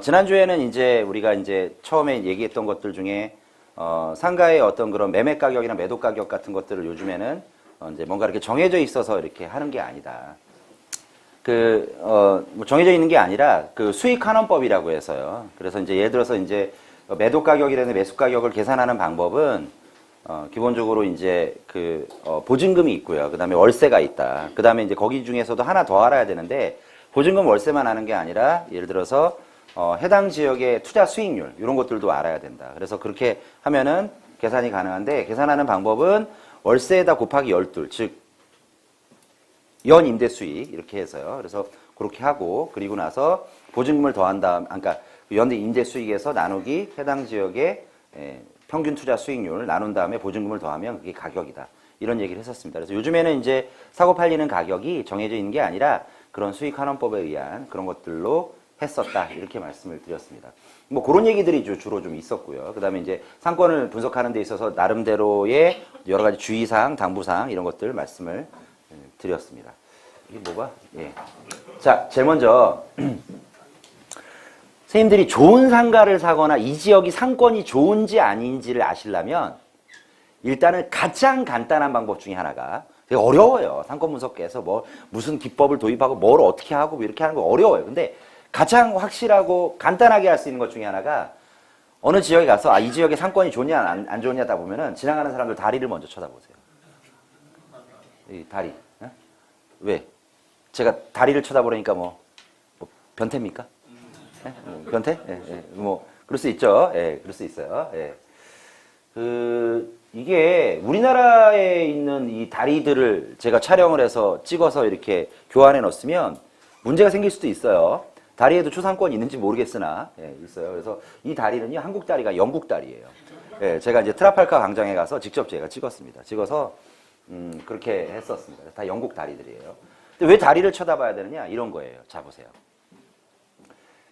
지난주에는 이제 우리가 이제 처음에 얘기했던 것들 중에 상가의 어떤 그런 매매 가격이나 매도 가격 같은 것들을 요즘에는 이제 뭔가 이렇게 정해져 있어서 이렇게 하는 게 아니다. 뭐 정해져 있는 게 아니라 그 수익 환원법이라고 해서요. 그래서 이제 예를 들어서 이제 매도 가격이라는 매수 가격을 계산하는 방법은 기본적으로 이제 보증금이 있고요. 그 다음에 월세가 있다. 그 다음에 이제 거기 중에서도 하나 더 알아야 되는데 보증금 월세만 아는 게 아니라 예를 들어서 해당 지역의 투자 수익률 이런 것들도 알아야 된다. 그래서 그렇게 하면은 계산이 가능한데 계산하는 방법은 월세에다 곱하기 12, 즉 연 임대 수익 이렇게 해서요. 그래서 그렇게 하고 그리고 나서 보증금을 더한 다음, 그러니까 연 임대 수익에서 나누기 해당 지역의 평균 투자 수익률 나눈 다음에 보증금을 더하면 그게 가격이다. 이런 얘기를 했었습니다. 그래서 요즘에는 이제 사고 팔리는 가격이 정해져 있는 게 아니라 그런 수익 환원법에 의한 그런 것들로 했었다. 이렇게 말씀을 드렸습니다. 뭐 그런 얘기들이 주로 좀 있었고요. 그 다음에 이제 상권을 분석하는 데 있어서 나름대로의 여러 가지 주의사항, 당부사항 이런 것들 말씀을 드렸습니다. 이게 뭐가? 예. 자, 제일 먼저 선생님들이 좋은 상가를 사거나 이 지역이 상권이 좋은지 아닌지를 아시려면 일단은 가장 간단한 방법 중에 하나가 되게 어려워요. 상권 분석에서 뭐 무슨 기법을 도입하고 뭘 어떻게 하고 이렇게 하는 거 어려워요. 근데 가장 확실하고 간단하게 할 수 있는 것 중에 하나가 어느 지역에 가서 이 지역의 상권이 좋냐 안 좋냐다 보면은 지나가는 사람들 다리를 먼저 쳐다보세요. 이 다리. 네? 왜? 제가 다리를 쳐다보니까 뭐 변태입니까? 네? 변태? 예, 예. 뭐 그럴 수 있죠. 예, 그럴 수 있어요. 예. 이게 우리나라에 있는 이 다리들을 제가 촬영을 해서 찍어서 이렇게 교환해 놓으면 문제가 생길 수도 있어요. 다리에도 초상권이 있는지 모르겠으나 있어요. 그래서 이 다리는요 한국 다리가 영국 다리예요. 예, 제가 이제 트라팔가 광장에 가서 직접 제가 찍었습니다. 찍어서 그렇게 했었습니다. 다 영국 다리들이에요. 근데 왜 다리를 쳐다봐야 되느냐 이런 거예요. 자 보세요.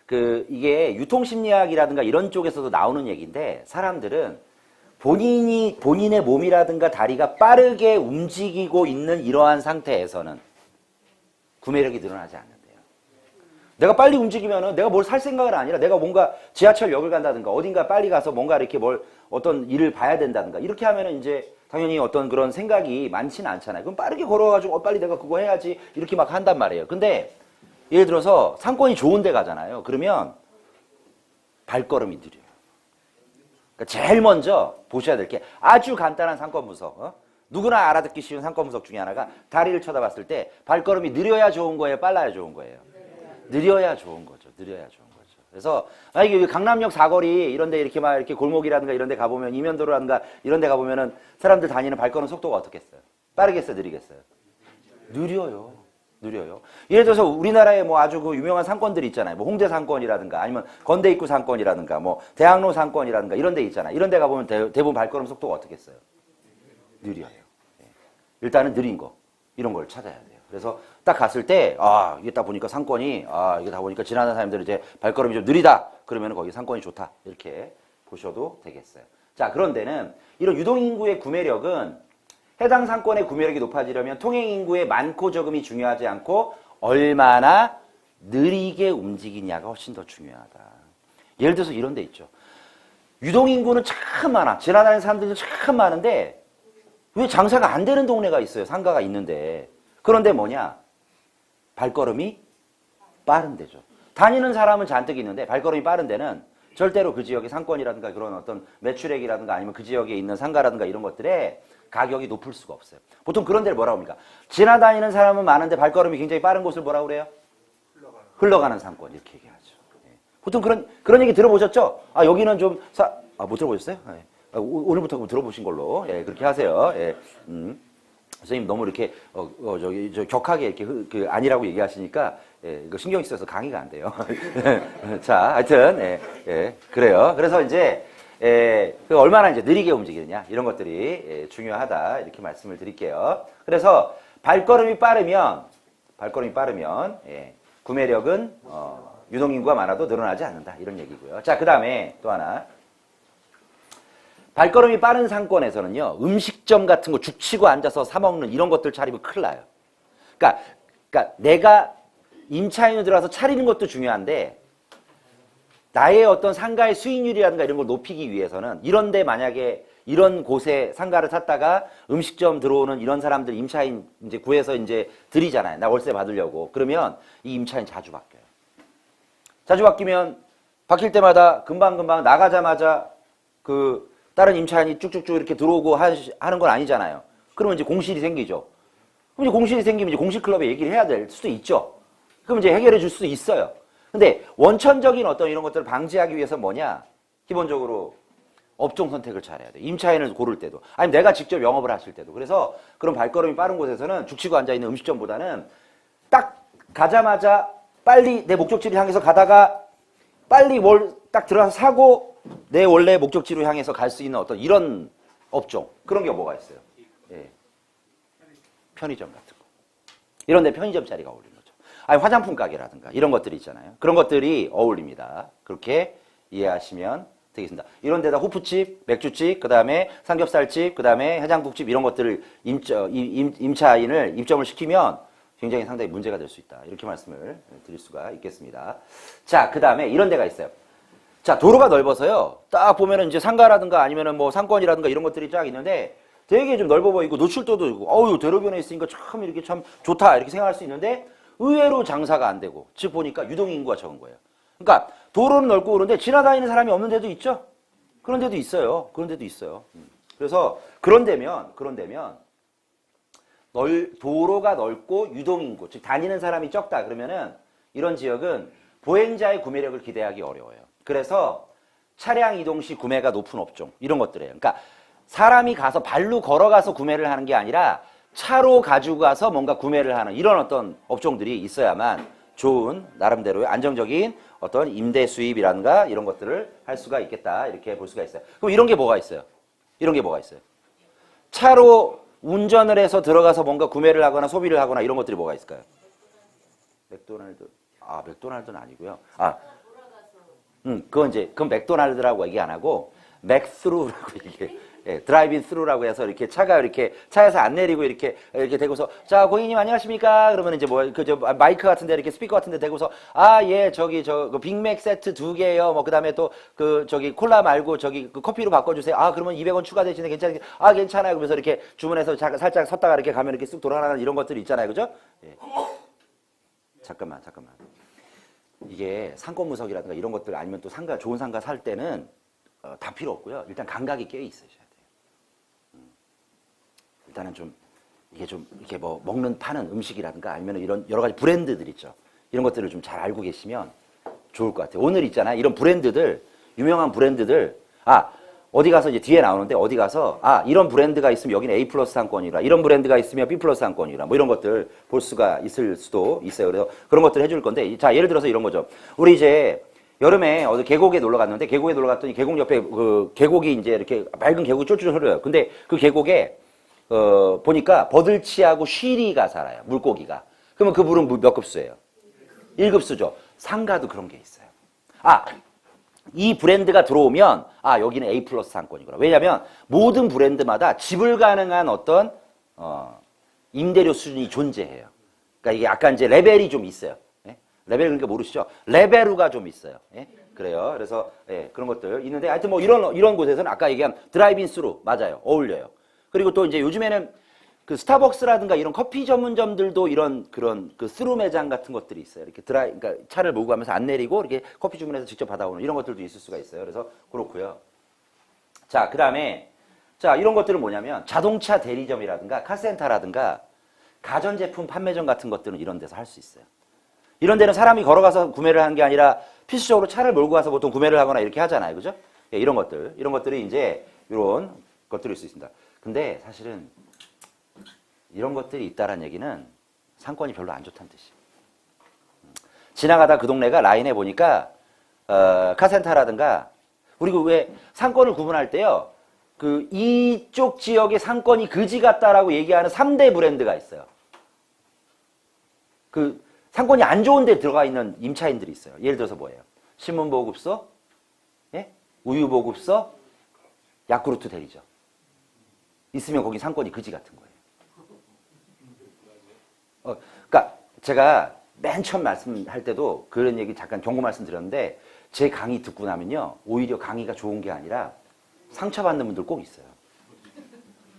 이게 유통심리학이라든가 이런 쪽에서도 나오는 얘기인데 사람들은 본인의 몸이라든가 다리가 빠르게 움직이고 있는 이러한 상태에서는 구매력이 늘어나지 않는데요. 내가 빨리 움직이면은 내가 뭘 살 생각은 아니라 내가 뭔가 지하철역을 간다든가 어딘가 빨리 가서 뭔가 이렇게 어떤 일을 봐야 된다든가 이렇게 하면은 이제 당연히 어떤 그런 생각이 많지는 않잖아요. 그럼 빠르게 걸어가지고 빨리 내가 그거 해야지 이렇게 막 한단 말이에요. 근데 예를 들어서 상권이 좋은 데 가잖아요. 그러면 발걸음이 느려요. 그러니까 제일 먼저 보셔야 될 게 아주 간단한 상권 분석. 누구나 알아듣기 쉬운 상권 분석 중에 하나가 다리를 쳐다봤을 때 발걸음이 느려야 좋은 거예요? 빨라야 좋은 거예요? 느려야 좋은 거죠. 느려야 좋은 거죠. 그래서 이게 강남역 사거리 이런 데 이렇게 막 이렇게 골목이라든가 이런 데 가보면 이면도로라든가 이런 데 가보면은 사람들 다니는 발걸음 속도가 어떻겠어요? 빠르겠어요? 느리겠어요? 느려요. 느려요. 예를 들어서 우리나라에 뭐 아주 유명한 상권들이 있잖아요. 뭐 홍대 상권이라든가 아니면 건대입구 상권이라든가 뭐 대학로 상권이라든가 이런 데 있잖아요. 이런 데 가보면 대부분 발걸음 속도가 어떻겠어요? 느려요. 일단은 느린 거. 이런 걸 찾아야 돼요. 그래서 딱 갔을 때, 이게 딱 보니까 상권이, 이게 다 보니까 지나가는 사람들이 이제 발걸음이 좀 느리다. 그러면 거기 상권이 좋다. 이렇게 보셔도 되겠어요. 자, 그런데는 이런 유동인구의 구매력은 해당 상권의 구매력이 높아지려면 통행인구의 많고 적음이 중요하지 않고 얼마나 느리게 움직이냐가 훨씬 더 중요하다. 예를 들어서 이런 데 있죠. 유동인구는 참 많아. 지나다니는 사람들도 참 많은데 왜 장사가 안 되는 동네가 있어요. 상가가 있는데. 그런데 뭐냐? 발걸음이 빠른 데죠. 다니는 사람은 잔뜩 있는데 발걸음이 빠른 데는 절대로 그 지역의 상권이라든가 그런 어떤 매출액이라든가 아니면 그 지역에 있는 상가라든가 이런 것들에 가격이 높을 수가 없어요. 보통 그런 데를 뭐라고 합니까? 지나다니는 사람은 많은데 발걸음이 굉장히 빠른 곳을 뭐라고 그래요? 흘러가는 상권 이렇게 얘기하죠. 보통 그런 얘기 들어보셨죠? 여기는 좀 못 들어보셨어요? 오늘부터 들어보신 걸로 그렇게 하세요. 선생님 너무 이렇게 격하게 이렇게 아니라고 얘기하시니까 이거 신경 써서 강의가 안 돼요. 자, 하여튼 그래요. 그래서 이제 얼마나 이제 느리게 움직이느냐 이런 것들이 중요하다 이렇게 말씀을 드릴게요. 그래서 발걸음이 빠르면 구매력은 유동인구가 많아도 늘어나지 않는다 이런 얘기고요. 자, 그 다음에 또 하나. 발걸음이 빠른 상권에서는요, 음식점 같은 거 죽치고 앉아서 사먹는 이런 것들 차리면 큰일 나요. 그러니까 내가 임차인으로 들어와서 차리는 것도 중요한데, 나의 어떤 상가의 수익률이라든가 이런 걸 높이기 위해서는 이런데 만약에 이런 곳에 상가를 샀다가 음식점 들어오는 이런 사람들 임차인 이제 구해서 이제 드리잖아요. 나 월세 받으려고. 그러면 이 임차인 자주 바뀌어요. 자주 바뀌면 바뀔 때마다 금방금방 나가자마자 그 다른 임차인이 쭉쭉쭉 이렇게 들어오고 하는 건 아니잖아요. 그러면 이제 공실이 생기죠. 그럼 이제 공실이 생기면 이제 공실클럽에 얘기를 해야 될 수도 있죠. 그럼 이제 해결해 줄 수도 있어요. 근데 원천적인 어떤 이런 것들을 방지하기 위해서 뭐냐? 기본적으로 업종 선택을 잘해야 돼. 임차인을 고를 때도. 아니면 내가 직접 영업을 하실 때도. 그래서 그런 발걸음이 빠른 곳에서는 죽치고 앉아있는 음식점보다는 딱 가자마자 빨리 내 목적지를 향해서 가다가 빨리 뭘 딱 들어가서 사고 내 원래 목적지로 향해서 갈 수 있는 어떤 이런 업종. 그런 게 뭐가 있어요? 예. 편의점 같은 거. 이런 데 편의점 자리가 어울리는 거죠. 아니, 화장품 가게라든가 이런 것들이 있잖아요. 그런 것들이 어울립니다. 그렇게 이해하시면 되겠습니다. 이런 데다 호프집, 맥주집, 그 다음에 삼겹살집, 그 다음에 해장국집 이런 것들을 임차인을 입점을 시키면 굉장히 상당히 문제가 될 수 있다. 이렇게 말씀을 드릴 수가 있겠습니다. 자, 그 다음에 이런 데가 있어요. 자, 도로가 넓어서요. 딱 보면은 이제 상가라든가 아니면은 뭐 상권이라든가 이런 것들이 쫙 있는데 되게 좀 넓어 보이고 노출도도 있고 어우, 대로변에 있으니까 참 이렇게 참 좋다. 이렇게 생각할 수 있는데 의외로 장사가 안 되고 즉 보니까 유동인구가 적은 거예요. 그러니까 도로는 넓고 그런데 지나다니는 사람이 없는 데도 있죠. 그런 데도 있어요. 그런 데도 있어요. 그래서 그런 데면 도로가 넓고 유동인구, 즉 다니는 사람이 적다 그러면은 이런 지역은 보행자의 구매력을 기대하기 어려워요. 그래서 차량 이동 시 구매가 높은 업종 이런 것들이에요. 그러니까 사람이 가서 발로 걸어가서 구매를 하는 게 아니라 차로 가지고 가서 뭔가 구매를 하는 이런 어떤 업종들이 있어야만 좋은 나름대로의 안정적인 어떤 임대 수입이라든가 이런 것들을 할 수가 있겠다 이렇게 볼 수가 있어요. 그럼 이런 게 뭐가 있어요? 이런 게 뭐가 있어요? 차로 운전을 해서 들어가서 뭔가 구매를 하거나 소비를 하거나 이런 것들이 뭐가 있을까요? 맥도날드. 아, 맥도날드는 아니고요. 아, 그건 맥도날드라고 얘기 안 하고 맥스루라고 얘기해요. 예, 드라이빙 스루라고 해서 이렇게 차가 이렇게 차에서 안 내리고 이렇게 대고서 자, 고객님 안녕하십니까? 그러면 이제 뭐 그 저 마이크 같은데 이렇게 스피커 같은데 대고서 아, 예, 저기 그 빅맥 세트 2개요. 뭐 그다음에 또 그 저기 콜라 말고 저기 그 커피로 바꿔 주세요. 아, 그러면 200원 추가되시네. 괜찮아요. 아, 괜찮아요. 그러면서 이렇게 주문해서 살짝 섰다가 이렇게 가면 이렇게 쑥 돌아가는 이런 것들이 있잖아요. 그죠? 예. 잠깐만. 이게 상권무석이라든가 이런 것들 아니면 또 좋은 상가 살 때는 다 필요 없고요. 일단 감각이 꽤 있으셔야 돼요. 일단은 좀 이렇게 뭐 파는 음식이라든가 아니면 이런 여러 가지 브랜드들 있죠. 이런 것들을 좀 잘 알고 계시면 좋을 것 같아요. 오늘 있잖아요. 이런 브랜드들, 유명한 브랜드들, 어디 가서 이제 뒤에 나오는데 어디 가서 이런 브랜드가 있으면 여기는 A 플러스 상권이라, 이런 브랜드가 있으면 B 플러스 상권이라, 뭐 이런 것들 볼 수가 있을 수도 있어요. 그래서 그런 것들 해줄 건데, 자, 예를 들어서 이런 거죠. 우리 이제 여름에 어디 계곡에 놀러 갔는데 계곡에 놀러 갔더니 계곡 옆에 그 계곡이 이제 이렇게 맑은 계곡이 쫄쫄 흐려요. 근데 그 계곡에 보니까 버들치하고 쉬리가 살아요. 물고기가. 그러면 그 물은 몇 급수예요? 1급수죠. 상가도 그런 게 있어요. 이 브랜드가 들어오면 여기는 A 플러스 상권이구나. 왜냐하면 모든 브랜드마다 지불 가능한 어떤 임대료 수준이 존재해요. 그러니까 이게 약간 이제 레벨이 좀 있어요. 예? 레벨 그러니까 모르시죠? 레벨우가 좀 있어요. 예? 그래요. 그래서 예, 그런 것들 있는데 하여튼 뭐 이런 곳에서는 아까 얘기한 드라이빙 스루 맞아요. 어울려요. 그리고 또 이제 요즘에는 그 스타벅스라든가 이런 커피 전문점들도 그런 그 스루 매장 같은 것들이 있어요. 이렇게 그러니까 차를 몰고 가면서 안 내리고 이렇게 커피 주문해서 직접 받아오는 이런 것들도 있을 수가 있어요. 그래서 그렇고요. 자, 그다음에 자, 이런 것들은 뭐냐면 자동차 대리점이라든가 카센터라든가 가전제품 판매점 같은 것들은 이런 데서 할 수 있어요. 이런 데는 사람이 걸어가서 구매를 하는 게 아니라 필수적으로 차를 몰고 가서 보통 구매를 하거나 이렇게 하잖아요. 그죠? 예, 이런 것들이 이제 이런 것들일 수 있습니다. 근데 사실은 이런 것들이 있다라는 얘기는 상권이 별로 안 좋다는 뜻이에요. 지나가다 그 동네가 라인에 보니까 카센터라든가 우리 왜 상권을 구분할 때요. 그 이쪽 지역의 상권이 그지 같다라고 얘기하는 3대 브랜드가 있어요. 그 상권이 안 좋은 데 들어가 있는 임차인들이 있어요. 예를 들어서 뭐예요? 신문보급소, 예? 우유보급소, 야쿠르트 대리점. 있으면 거기 상권이 그지 같은 거예요. 그러니까 제가 맨 처음 말씀할 때도 그런 얘기 잠깐 경고 말씀 드렸는데 제 강의 듣고 나면요. 오히려 강의가 좋은 게 아니라 상처받는 분들 꼭 있어요.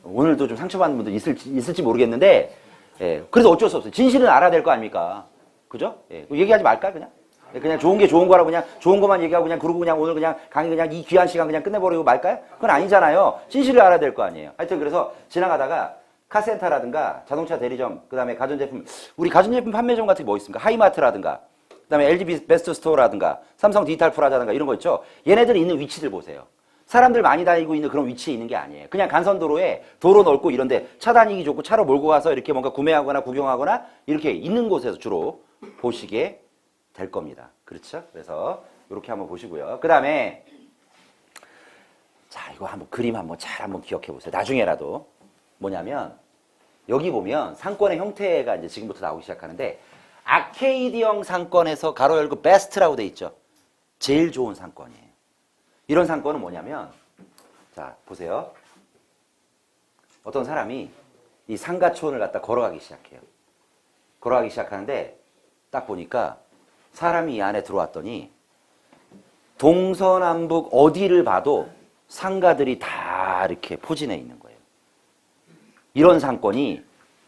오늘도 좀 상처받는 분들 있을지 모르겠는데 예, 그래서 어쩔 수 없어요. 진실은 알아야 될 거 아닙니까? 그죠? 예, 얘기하지 말까 그냥? 예, 그냥 좋은 게 좋은 거라고 그냥 좋은 것만 얘기하고 그냥 그러고 그냥 오늘 그냥 강의 그냥 이 귀한 시간 그냥 끝내버리고 말까요? 그건 아니잖아요. 진실을 알아야 될 거 아니에요. 하여튼 그래서 지나가다가 카센터라든가 자동차 대리점, 그 다음에 가전제품, 우리 가전제품 판매점 같은 게 뭐 있습니까? 하이마트라든가, 그 다음에 LG 베스트 스토어라든가, 삼성 디지털 프라자든가 이런 거 있죠? 얘네들이 있는 위치들 보세요. 사람들 많이 다니고 있는 그런 위치에 있는 게 아니에요. 그냥 간선도로에 도로 넓고 이런데 차 다니기 좋고 차로 몰고 가서 이렇게 뭔가 구매하거나 구경하거나 이렇게 있는 곳에서 주로 보시게 될 겁니다. 그렇죠? 그래서 이렇게 한번 보시고요. 그 다음에 자, 이거 한번 그림 한번 잘 한번 기억해 보세요. 나중에라도 뭐냐면 여기 보면 상권의 형태가 이제 지금부터 나오기 시작하는데 아케이드형 상권에서 가로 열고 베스트라고 돼 있죠. 제일 좋은 상권이에요. 이런 상권은 뭐냐면 자 보세요. 어떤 사람이 이 상가촌을 갖다 걸어가기 시작해요. 걸어가기 시작하는데 딱 보니까 사람이 이 안에 들어왔더니 동서남북 어디를 봐도 상가들이 다 이렇게 포진해 있는 거예요. 이런 상권이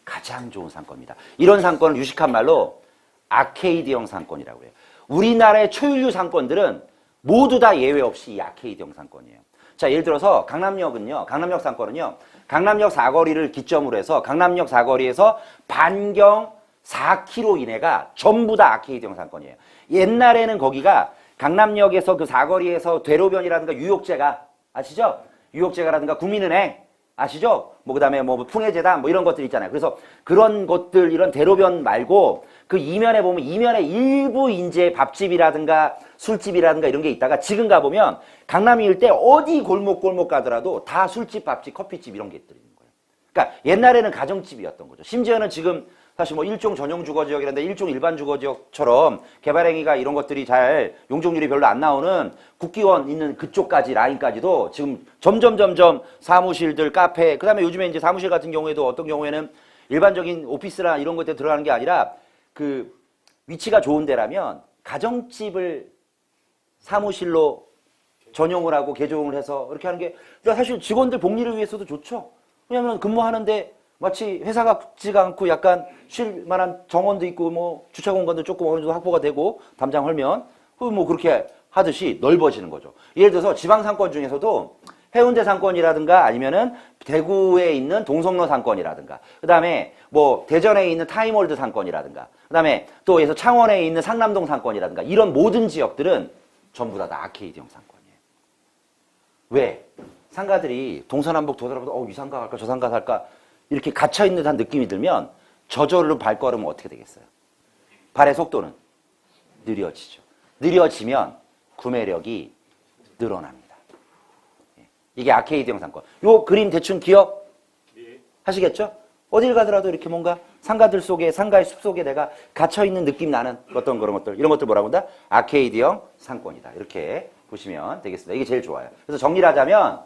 가장 좋은 상권입니다. 이런 상권을 유식한 말로 아케이드형 상권이라고 해요. 우리나라의 초일류 상권들은 모두 다 예외 없이 이 아케이드형 상권이에요. 자, 예를 들어서 강남역은요, 강남역 상권은요, 강남역 사거리를 기점으로 해서 강남역 사거리에서 반경 4km 이내가 전부 다 아케이드형 상권이에요. 옛날에는 거기가 강남역에서 그 사거리에서 대로변이라든가 유욕제가 아시죠? 유욕제가라든가 국민은행 아시죠? 뭐 그다음에 뭐 풍해재단 뭐 이런 것들 있잖아요. 그래서 그런 것들 이런 대로변 말고 그 이면에 보면 이면에 일부 이제 밥집이라든가 술집이라든가 이런 게 있다가 지금 가보면 강남 일대 어디 골목 가더라도 다 술집, 밥집, 커피집 이런 게 있는 거예요. 그러니까 옛날에는 가정집이었던 거죠. 심지어는 지금 사실 뭐 일종 전용 주거지역이라는데 일종 일반 주거지역처럼 개발행위가 이런 것들이 잘 용적률이 별로 안 나오는 국기원 있는 그쪽까지 라인까지도 지금 점점 사무실들, 카페, 그 다음에 요즘에 이제 사무실 같은 경우에도 어떤 경우에는 일반적인 오피스나 이런 것들에 들어가는 게 아니라 그 위치가 좋은 데라면 가정집을 사무실로 전용을 하고 개조를 해서 이렇게 하는 게 사실 직원들 복리를 위해서도 좋죠. 왜냐하면 근무하는데 마치 회사 같지가 않고 약간 쉴 만한 정원도 있고 뭐 주차 공간도 조금 어느 정도 확보가 되고 담장 헐면 뭐 그렇게 하듯이 넓어지는 거죠. 예를 들어서 지방 상권 중에서도 해운대 상권이라든가 아니면은 대구에 있는 동성로 상권이라든가 그다음에 뭐 대전에 있는 타임월드 상권이라든가 그다음에 또 에서 창원에 있는 상남동 상권이라든가 이런 모든 지역들은 전부 다 아케이드형 상권이에요. 왜? 상가들이 동서남북 돌아보다 이 상가 갈까 저 상가 살까 이렇게 갇혀있는 듯한 느낌이 들면 저절로 발걸음은 어떻게 되겠어요? 발의 속도는 느려지죠. 느려지면 구매력이 늘어납니다. 이게 아케이드형 상권. 요 그림 대충 기억 하시겠죠? 어딜 가더라도 이렇게 뭔가 상가들 속에 상가의 숲 속에 내가 갇혀있는 느낌 나는 어떤 그런 것들 이런 것들 뭐라고 한다? 아케이드형 상권이다. 이렇게 보시면 되겠습니다. 이게 제일 좋아요. 그래서 정리를 하자면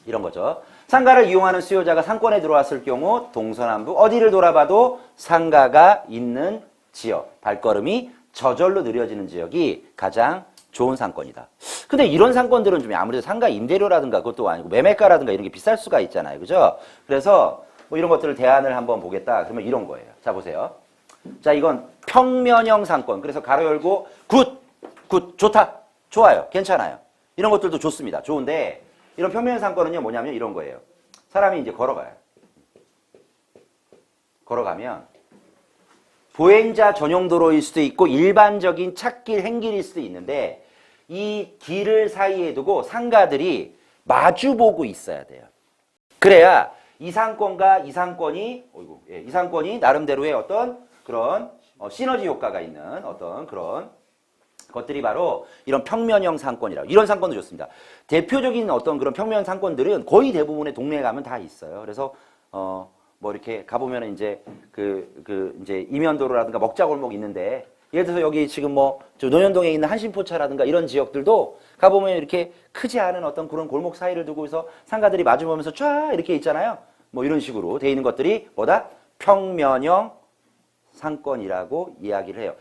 이런 거죠. 상가를 이용하는 수요자가 상권에 들어왔을 경우 동서남북 어디를 돌아봐도 상가가 있는 지역, 발걸음이 저절로 느려지는 지역이 가장 좋은 상권이다. 근데 이런 상권들은 좀 아무래도 상가 임대료라든가 그것도 아니고 매매가라든가 이런 게 비쌀 수가 있잖아요. 그죠? 그래서 뭐 이런 것들을 대안을 한번 보겠다. 그러면 이런 거예요. 자, 보세요. 자, 이건 평면형 상권. 그래서 가로 열고 굿, 좋다. 좋아요. 괜찮아요. 이런 것들도 좋습니다. 좋은데 이런 평면 상권은요 뭐냐면 이런 거예요. 사람이 이제 걸어가요. 걸어가면 보행자 전용 도로일 수도 있고 일반적인 찻길, 행길일 수도 있는데 이 길을 사이에 두고 상가들이 마주보고 있어야 돼요. 그래야 이 상권과 이 상권이 이 상권이 나름대로의 어떤 그런 시너지 효과가 있는 어떤 그런 것들이 바로 이런 평면형 상권이라고. 이런 상권도 좋습니다. 대표적인 어떤 그런 평면 상권들은 거의 대부분의 동네에 가면 다 있어요. 그래서 뭐 이렇게 가보면 이제 이제 이면도로라든가 먹자골목 있는데 예를 들어서 여기 지금 뭐 논현동에 있는 한신포차라든가 이런 지역들도 가보면 이렇게 크지 않은 어떤 그런 골목 사이를 두고서 상가들이 마주보면서 쫙 이렇게 있잖아요. 뭐 이런 식으로 돼 있는 것들이 뭐다? 평면형 상권이라고 이야기를 해요.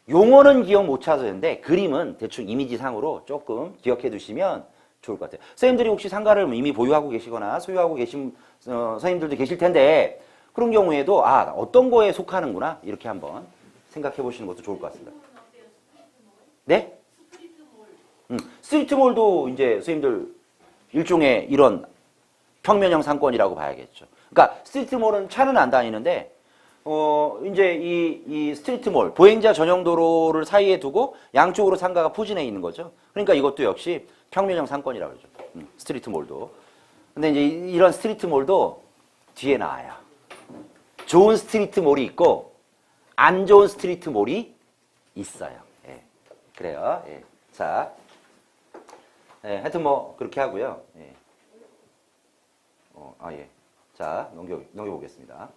용어는 기억 못 찾아도 되는데 그림은 대충 이미지상으로 조금 기억해 두시면 좋을 것 같아요. 선생님들이 혹시 상가를 이미 보유하고 계시거나 소유하고 계신 선생님들도 계실 텐데 그런 경우에도 아 어떤 거에 속하는구나 이렇게 한번 생각해 보시는 것도 좋을 것 같습니다. 네? 스트리트몰도 이제 선생님들 일종의 이런 평면형 상권이라고 봐야겠죠. 그러니까 스트리트몰은 차는 안 다니는데 이제 이 스트리트몰, 보행자 전용 도로를 사이에 두고 양쪽으로 상가가 포진해 있는 거죠. 그러니까 이것도 역시 평면형 상권이라고 그러죠. 스트리트몰도. 근데 이제 이런 스트리트몰도 뒤에 나와요. 좋은 스트리트몰이 있고 안 좋은 스트리트몰이 있어요. 예. 그래요. 예. 자, 예. 하여튼 뭐 그렇게 하고요. 예. 예. 자, 넘겨보겠습니다.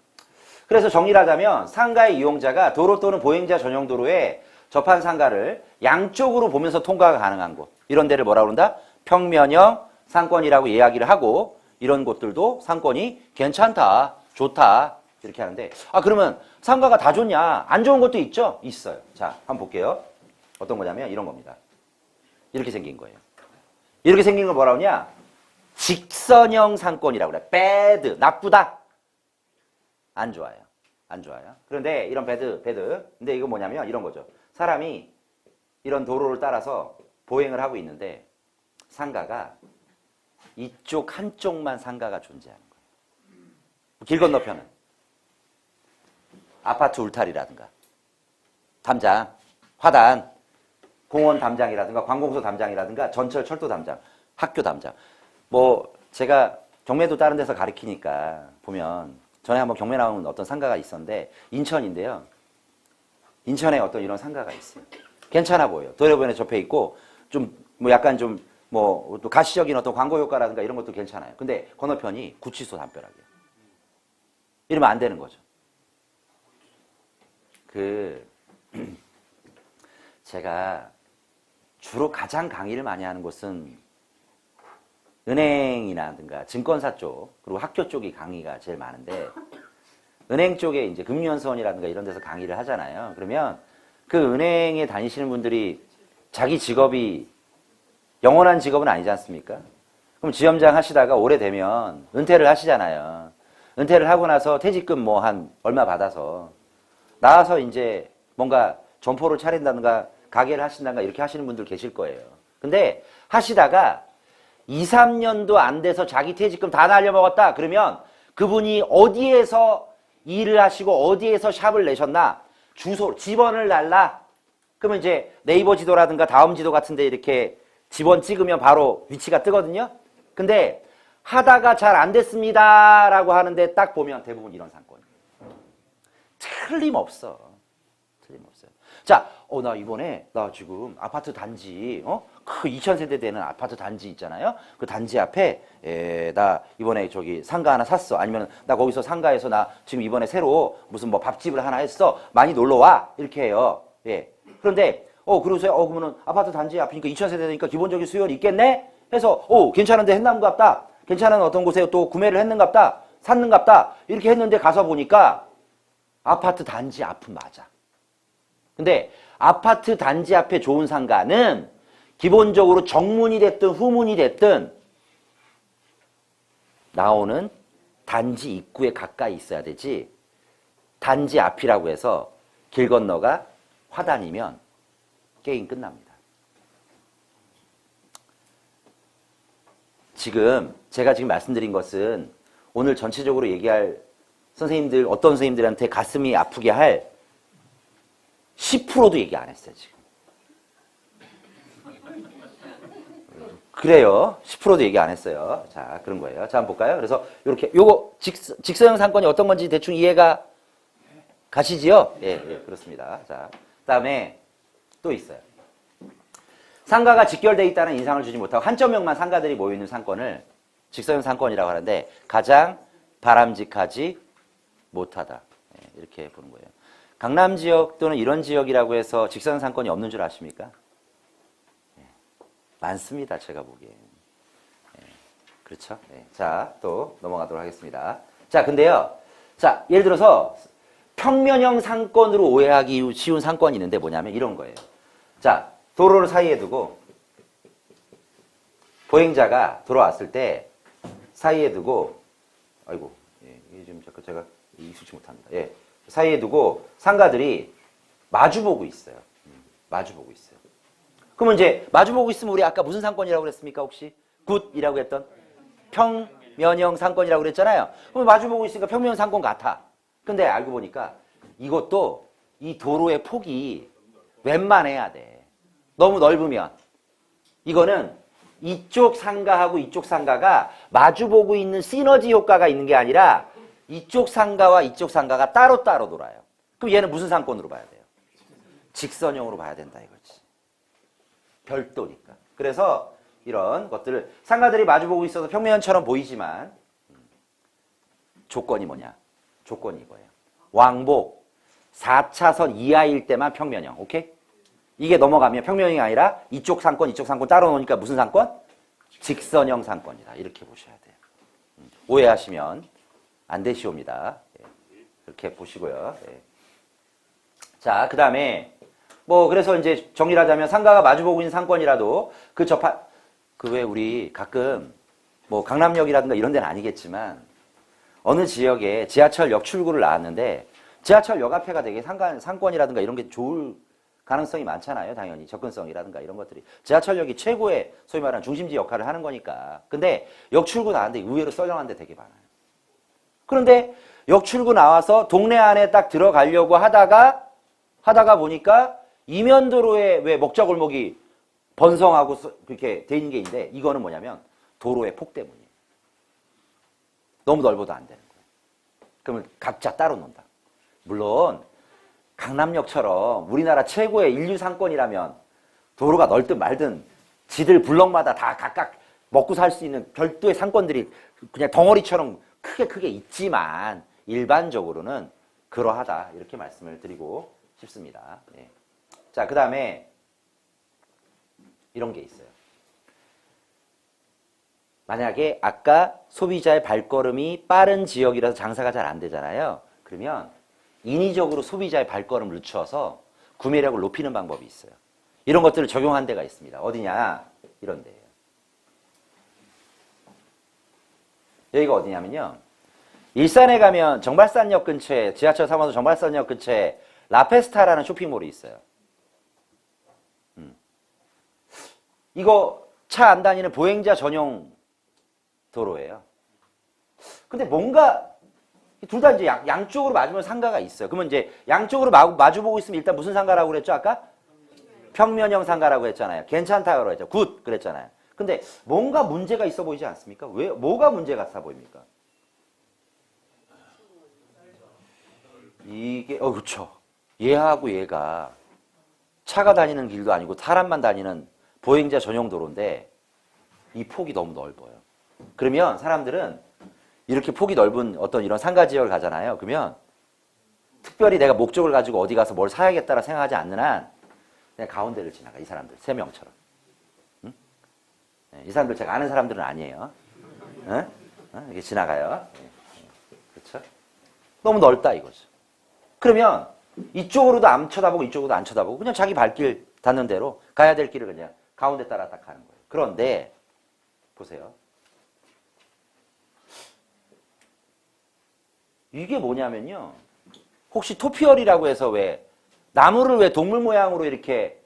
그래서 정리를 하자면 상가의 이용자가 도로 또는 보행자 전용 도로에 접한 상가를 양쪽으로 보면서 통과가 가능한 곳. 이런 데를 뭐라고 그런다? 평면형 상권이라고 이야기를 하고 이런 곳들도 상권이 괜찮다, 좋다 이렇게 하는데 그러면 상가가 다 좋냐? 안 좋은 것도 있죠? 있어요. 자, 한번 볼게요. 어떤 거냐면 이런 겁니다. 이렇게 생긴 거예요. 이렇게 생긴 걸 뭐라고 하냐? 직선형 상권이라고 그래. bad, 나쁘다. 안 좋아요. 안 좋아요. 그런데 이런 배드. 근데 이거 뭐냐면 이런 거죠. 사람이 이런 도로를 따라서 보행을 하고 있는데 상가가 이쪽 한쪽만 상가가 존재하는 거예요. 길 건너편은 아파트 울타리라든가 담장, 화단, 공원 담장이라든가 관공서 담장이라든가 전철 철도 담장, 학교 담장. 뭐 제가 경매도 다른 데서 가르치니까 보면 전에 한번 경매 나온 어떤 상가가 있었는데 인천인데요. 인천에 어떤 이런 상가가 있어요. 괜찮아 보여요. 도로변에 접해 있고 좀 뭐 약간 좀 뭐 또 가시적인 어떤 광고 효과라든가 이런 것도 괜찮아요. 근데 건너편이 구치소 담벼락이에요. 이러면 안 되는 거죠. 제가 주로 가장 강의를 많이 하는 곳은 은행이라든가 증권사 쪽, 그리고 학교 쪽이 강의가 제일 많은데, 은행 쪽에 이제 금융연수원이라든가 이런 데서 강의를 하잖아요. 그러면 그 은행에 다니시는 분들이 자기 직업이 영원한 직업은 아니지 않습니까? 그럼 지점장 하시다가 오래되면 은퇴를 하시잖아요. 은퇴를 하고 나서 퇴직금 뭐 한 얼마 받아서 나와서 이제 뭔가 점포를 차린다든가 가게를 하신다든가 이렇게 하시는 분들 계실 거예요. 근데 하시다가 2, 3년도 안 돼서 자기 퇴직금 다 날려먹었다. 그러면 그분이 어디에서 일을 하시고 어디에서 샵을 내셨나? 주소, 집원을 달라. 그러면 이제 네이버 지도라든가 다음 지도 같은데 이렇게 집원 찍으면 바로 위치가 뜨거든요. 근데 하다가 잘 안 됐습니다 라고 하는데 딱 보면 대부분 이런 상권이에요. 틀림없어. 틀림없어요. 자, 나 이번에 나 지금 아파트 단지 그 2000세대 되는 아파트 단지 있잖아요. 그 단지 앞에 나 이번에 저기 상가 하나 샀어. 아니면 나 거기서 상가에서 나 지금 이번에 새로 무슨 뭐 밥집을 하나 했어. 많이 놀러 와. 이렇게 해요. 예. 그런데 그러세요. 그러면은 아파트 단지 앞이니까 2000세대 되니까 기본적인 수요는 있겠네. 해서 괜찮은데 했는갑다. 괜찮은 어떤 곳에 또 구매를 했는갑다. 샀는갑다. 이렇게 했는데 가서 보니까 아파트 단지 앞은 맞아. 근데 아파트 단지 앞에 좋은 상가는 기본적으로 정문이 됐든 후문이 됐든 나오는 단지 입구에 가까이 있어야 되지, 단지 앞이라고 해서 길 건너가 화단이면 게임 끝납니다. 제가 지금 말씀드린 것은 오늘 전체적으로 얘기할 선생님들, 어떤 선생님들한테 가슴이 아프게 할 10%도 얘기 안 했어요, 지금. 그래요. 10%도 얘기 안 했어요. 자, 그런 거예요. 자, 한번 볼까요? 그래서 요렇게, 요거 직선형 상권이 어떤 건지 대충 이해가 가시지요? 예, 그렇습니다. 자, 그 다음에 또 있어요. 상가가 직결되어 있다는 인상을 주지 못하고 한점 명만 상가들이 모여있는 상권을 직선형 상권이라고 하는데 가장 바람직하지 못하다. 이렇게 보는 거예요. 강남 지역 또는 이런 지역이라고 해서 직선형 상권이 없는 줄 아십니까? 많습니다. 제가 보기엔. 그렇죠? 자, 또 넘어가도록 하겠습니다. 자, 근데요. 자, 예를 들어서 평면형 상권으로 오해하기 쉬운 상권이 있는데 뭐냐면 이런 거예요. 자, 도로를 사이에 두고 보행자가 돌아왔을 때 사이에 두고 아이고 이게 좀 자꾸 제가 익숙치 못합니다. 예, 사이에 두고 상가들이 마주보고 있어요. 마주보고 있어요. 그러면 이제 마주보고 있으면 우리 아까 무슨 상권이라고 그랬습니까? 혹시 굿이라고 했던 평면형 상권이라고 그랬잖아요. 그럼 마주보고 있으니까 평면형 상권 같아. 근데 알고 보니까 이것도 이 도로의 폭이 웬만해야 돼. 너무 넓으면 이거는 이쪽 상가하고 이쪽 상가가 마주보고 있는 시너지 효과가 있는 게 아니라 이쪽 상가와 이쪽 상가가 따로따로 돌아요. 그럼 얘는 무슨 상권으로 봐야 돼요? 직선형으로 봐야 된다 이거지. 별도니까. 그래서 이런 것들을 상가들이 마주보고 있어서 평면처럼 보이지만 조건이 뭐냐? 조건이 이거예요. 왕복 4차선 이하일 때만 평면형. 오케이? 이게 넘어가면 평면형이 아니라 이쪽 상권 따로 놓으니까 무슨 상권? 직선형 상권이다. 이렇게 보셔야 돼요. 오해하시면 안 되시옵니다. 이렇게 보시고요. 자, 그 다음에 그래서 이제 정리를 하자면 상가가 마주보고 있는 상권이라도 그 왜 우리 가끔 강남역이라든가 이런 데는 아니겠지만 어느 지역에 지하철역 출구를 나왔는데 지하철역 앞에가 되게 상권이라든가 이런 게 좋을 가능성이 많잖아요. 당연히 접근성이라든가 이런 것들이. 지하철역이 최고의 소위 말하는 중심지 역할을 하는 거니까. 근데 역 출구 나왔는데 의외로 썰렁한 데 되게 많아요. 그런데 역 출구 나와서 동네 안에 딱 들어가려고 하다가 보니까 이면도로에 왜 먹자골목이 번성하고 그렇게 돼 있는 게 있는데 이거는 뭐냐면 도로의 폭 때문이에요. 너무 넓어도 안 되는 거예요. 그러면 각자 따로 논다. 물론 강남역처럼 우리나라 최고의 인류 상권이라면 도로가 넓든 말든 지들 블럭마다 다 각각 먹고 살 수 있는 별도의 상권들이 그냥 덩어리처럼 크게 있지만 일반적으로는 그러하다 이렇게 말씀을 드리고 싶습니다. 네. 자, 그 다음에 이런 게 있어요. 만약에 아까 소비자의 발걸음이 빠른 지역이라서 장사가 잘 안 되잖아요. 그러면 인위적으로 소비자의 발걸음을 늦춰서 구매력을 높이는 방법이 있어요. 이런 것들을 적용한 데가 있습니다. 어디냐? 이런 데예요. 여기가 어디냐면요. 일산에 가면 정발산역 근처에 지하철 3호선 정발산역 근처에 라페스타라는 쇼핑몰이 있어요. 이거 차 안 다니는 보행자 전용 도로예요. 근데 뭔가 둘 다 이제 양쪽으로 맞으면 상가가 있어요. 그러면 이제 양쪽으로 마주보고 있으면 일단 무슨 상가라고 그랬죠? 아까? 평면형 상가라고 했잖아요. 괜찮다고 했죠. 굿 그랬잖아요. 근데 뭔가 문제가 있어 보이지 않습니까? 왜 뭐가 문제가 있어 보입니까? 이게 그렇죠. 얘하고 얘가 차가 다니는 길도 아니고 사람만 다니는 보행자 전용 도로인데 이 폭이 너무 넓어요. 그러면 사람들은 이렇게 폭이 넓은 어떤 이런 상가 지역을 가잖아요. 그러면 특별히 내가 목적을 가지고 어디 가서 뭘 사야겠다라 생각하지 않는 한 그냥 가운데를 지나가. 이 사람들 세 명처럼. 응? 네, 이 사람들 제가 아는 사람들은 아니에요. 응? 이렇게 지나가요. 그렇죠? 너무 넓다 이거죠. 그러면 이쪽으로도 안 쳐다보고 이쪽으로도 안 쳐다보고 그냥 자기 발길 닿는 대로 가야 될 길을 그냥 가운데 따라 딱 가는 거예요. 그런데 보세요. 이게 뭐냐면요. 혹시 토피얼이라고 해서 왜 나무를 왜 동물 모양으로 이렇게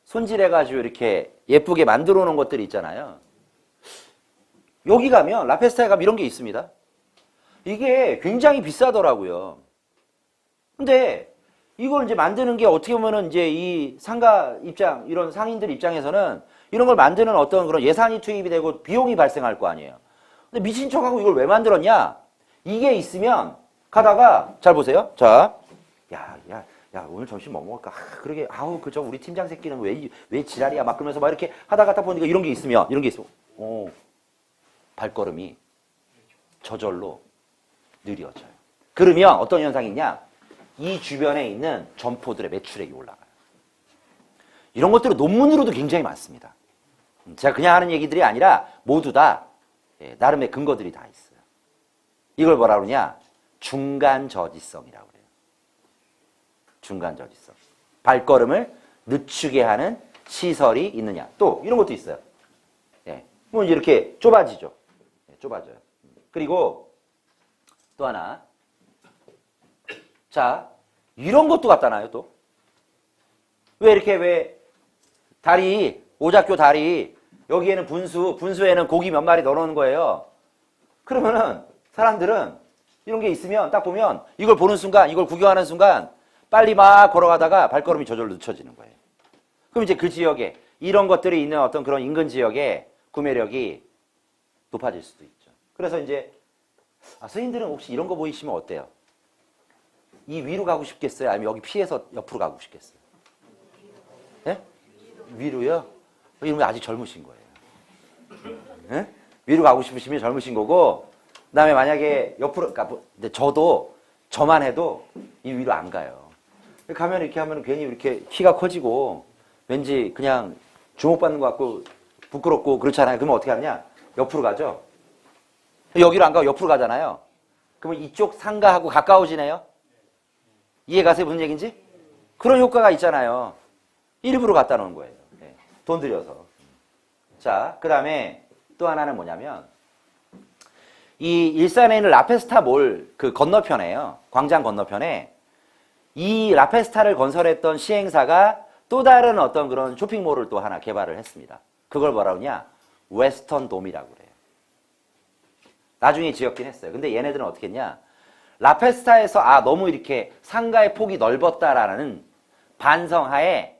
손질해가지고 이렇게 예쁘게 만들어 놓은 것들이 있잖아요. 여기 가면 라페스타에 가면 이런 게 있습니다. 이게 굉장히 비싸더라고요. 근데 이걸 이제 만드는 게 어떻게 보면은 이제 이 상가 입장, 이런 상인들 입장에서는 이런 걸 만드는 어떤 그런 예산이 투입이 되고 비용이 발생할 거 아니에요. 근데 미친 척하고 이걸 왜 만들었냐? 이게 있으면 가다가 잘 보세요. 자, 야, 오늘 점심 뭐 먹을까? 그러게, 그저 우리 팀장 새끼는 왜 지랄이야? 막 그러면서 막 이렇게 하다 보니까 이런 게 있으면, 발걸음이 저절로 느려져요. 그러면 어떤 현상이 있냐? 이 주변에 있는 점포들의 매출액이 올라가요. 이런 것들은 논문으로도 굉장히 많습니다. 제가 그냥 하는 얘기들이 아니라 모두 다 나름의 근거들이 다 있어요. 이걸 뭐라 그러냐? 중간 저지성이라고 그래요. 중간 저지성. 발걸음을 늦추게 하는 시설이 있느냐. 또 이런 것도 있어요. 예. 뭐 이렇게 좁아지죠. 예, 좁아져요. 그리고 또 하나. 자, 이런 것도 갖다 놔요, 또. 왜 다리, 오작교 다리, 여기에는 분수에는 고기 몇 마리 넣어놓는 거예요. 그러면은 사람들은 이런 게 있으면 딱 보면 이걸 보는 순간, 이걸 구경하는 순간 빨리 막 걸어가다가 발걸음이 저절로 늦춰지는 거예요. 그럼 이제 그 지역에 이런 것들이 있는 어떤 그런 인근 지역에 구매력이 높아질 수도 있죠. 그래서 이제 선생님들은 혹시 이런 거 보이시면 어때요? 이 위로 가고 싶겠어요? 아니면 여기 피해서 옆으로 가고 싶겠어요? 예? 위로요? 이러면 아직 젊으신 거예요. 예? 위로 가고 싶으시면 젊으신 거고, 그 다음에 만약에 옆으로, 근데 저도, 저만 해도 이 위로 안 가요. 가면 이렇게 하면 괜히 이렇게 키가 커지고, 왠지 그냥 주목받는 것 같고, 부끄럽고 그렇잖아요. 그러면 어떻게 하느냐? 옆으로 가죠? 여기로 안 가고 옆으로 가잖아요. 그러면 이쪽 상가하고 가까워지네요? 이해 가세요? 무슨 얘기인지? 그런 효과가 있잖아요. 일부러 갖다 놓은 거예요. 네. 돈 들여서. 자, 그 다음에 또 하나는 뭐냐면, 이 일산에 있는 라페스타 몰 그 건너편에요. 광장 건너편에 이 라페스타를 건설했던 시행사가 또 다른 어떤 그런 쇼핑몰을 또 하나 개발을 했습니다. 그걸 뭐라고 하냐? 웨스턴 돔이라고 그래요. 나중에 지었긴 했어요. 근데 얘네들은 어떻게 했냐? 라페스타에서 너무 이렇게 상가의 폭이 넓었다라는 반성하에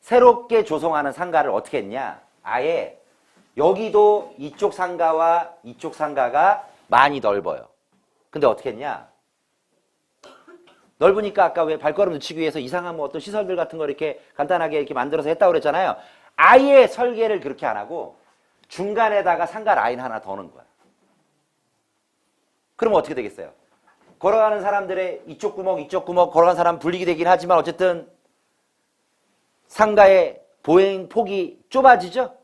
새롭게 조성하는 상가를 어떻게 했냐? 아예 여기도 이쪽 상가와 이쪽 상가가 많이 넓어요. 근데 어떻게 했냐? 넓으니까 아까 왜 발걸음 늦추기 위해서 이상한 뭐 어떤 시설들 같은 거 이렇게 간단하게 이렇게 만들어서 했다고 그랬잖아요. 아예 설계를 그렇게 안 하고 중간에다가 상가 라인 하나 더 넣은 거야. 그러면 어떻게 되겠어요? 걸어가는 사람들의 이쪽 구멍 걸어가는 사람 불리게 되긴 하지만 어쨌든 상가의 보행 폭이 좁아지죠?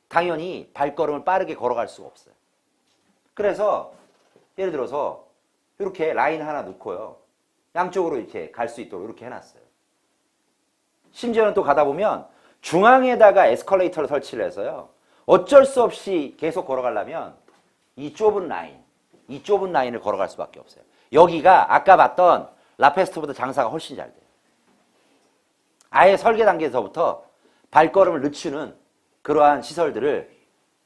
당연히 발걸음을 빠르게 걸어갈 수가 없어요. 그래서 예를 들어서 이렇게 라인 하나 넣고요. 양쪽으로 이렇게 갈 수 있도록 이렇게 해놨어요. 심지어는 또 가다 보면 중앙에다가 에스컬레이터를 설치를 해서요. 어쩔 수 없이 계속 걸어가려면 이 좁은 라인을 걸어갈 수밖에 없어요. 여기가 아까 봤던 라페스트보다 장사가 훨씬 잘 돼요. 아예 설계 단계에서부터 발걸음을 늦추는 그러한 시설들을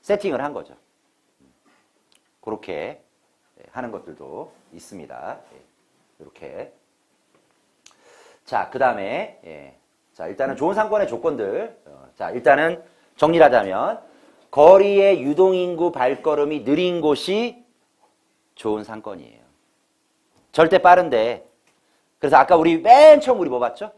세팅을 한 거죠. 그렇게 하는 것들도 있습니다. 이렇게. 자, 그 다음에, 자, 일단은 좋은 상권의 조건들. 자, 일단은 정리를 하자면, 거리의 유동인구 발걸음이 느린 곳이 좋은 상권이에요. 절대 빠른데. 그래서 아까 우리 맨 처음 우리 뭐 봤죠?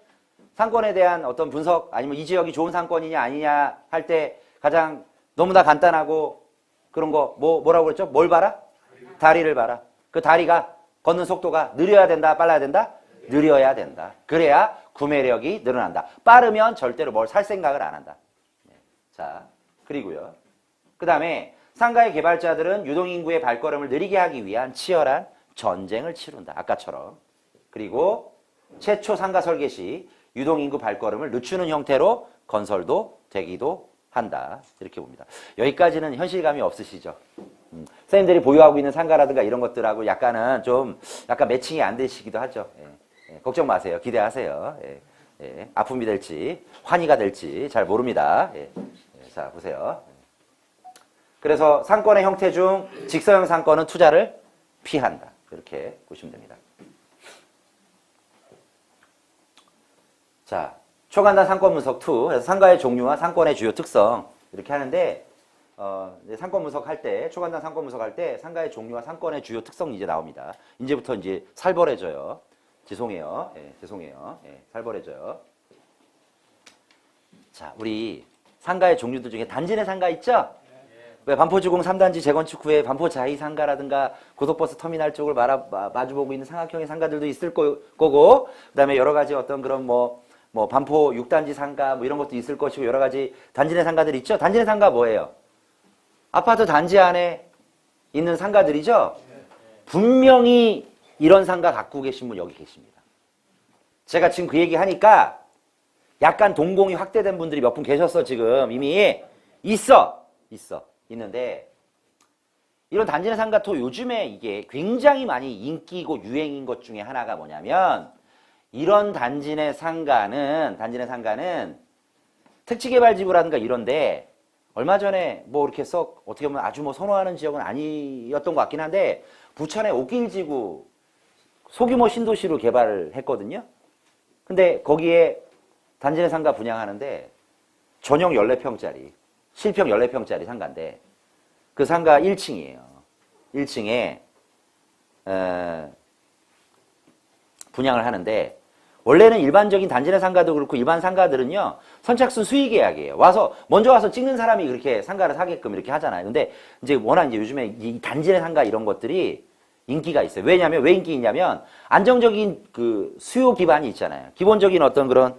상권에 대한 어떤 분석, 아니면 이 지역이 좋은 상권이냐 아니냐 할 때 가장 너무나 간단하고 그런 거, 뭐라고 그랬죠? 뭘 봐라? 다리를 봐라. 그 다리가 걷는 속도가 느려야 된다, 빨라야 된다? 느려야 된다. 그래야 구매력이 늘어난다. 빠르면 절대로 뭘 살 생각을 안 한다. 자, 그리고요. 그 다음에 상가의 개발자들은 유동인구의 발걸음을 느리게 하기 위한 치열한 전쟁을 치룬다. 아까처럼. 그리고 최초 상가 설계 시 유동인구 발걸음을 늦추는 형태로 건설도 되기도 한다. 이렇게 봅니다. 여기까지는 현실감이 없으시죠? 선생님들이 보유하고 있는 상가라든가 이런 것들하고 약간은 좀 약간 매칭이 안 되시기도 하죠. 걱정 마세요. 기대하세요. 아픔이 될지 환희가 될지 잘 모릅니다. 자, 보세요. 그래서 상권의 형태 중 직선형 상권은 투자를 피한다. 이렇게 보시면 됩니다. 자, 초간단 상권 분석 2. 그래서 상가의 종류와 상권의 주요 특성 이렇게 하는데 상권 분석할 때, 초간단 상권 분석할 때 상가의 종류와 상권의 주요 특성이 이제 나옵니다. 이제부터 이제 살벌해져요. 죄송해요. 죄송해요. 살벌해져요. 자, 우리 상가의 종류들 중에 단지 내 상가 있죠? 왜 반포주공 3단지 재건축 후에 반포 자이 상가라든가 고속버스 터미널 쪽을 마주보고 있는 삼각형의 상가들도 있을 거고, 그 다음에 여러 가지 어떤 그런 뭐 반포 6단지 상가 뭐 이런 것도 있을 것이고, 여러 가지 단지 내 상가들 있죠? 단지 내 상가 뭐예요? 아파트 단지 안에 있는 상가들이죠? 분명히 이런 상가 갖고 계신 분 여기 계십니다. 제가 지금 그 얘기 하니까 약간 동공이 확대된 분들이 몇 분 계셨어. 지금 이미 있는데 이런 단지 내 상가토 요즘에 이게 굉장히 많이 인기고 유행인 것 중에 하나가 뭐냐면 이런 단지 내 상가는 특지개발지구라든가 이런데 얼마 전에 뭐 이렇게 썩 어떻게 보면 아주 뭐 선호하는 지역은 아니었던 것 같긴 한데 부천의 옥길지구 소규모 신도시로 개발을 했거든요. 근데 거기에 단지 내 상가 분양하는데 전용 14평짜리 실평 14평짜리 상가인데 그 상가 1층이에요. 1층에 분양을 하는데 원래는 일반적인 단지 내 상가도 그렇고 일반 상가들은요. 선착순 수의 계약이에요. 먼저 와서 찍는 사람이 그렇게 상가를 사게끔 이렇게 하잖아요. 근데 이제 워낙 이제 요즘에 이 단지 내 상가 이런 것들이 인기가 있어요. 왜냐면 왜 인기 있냐면 안정적인 그 수요 기반이 있잖아요. 기본적인 어떤 그런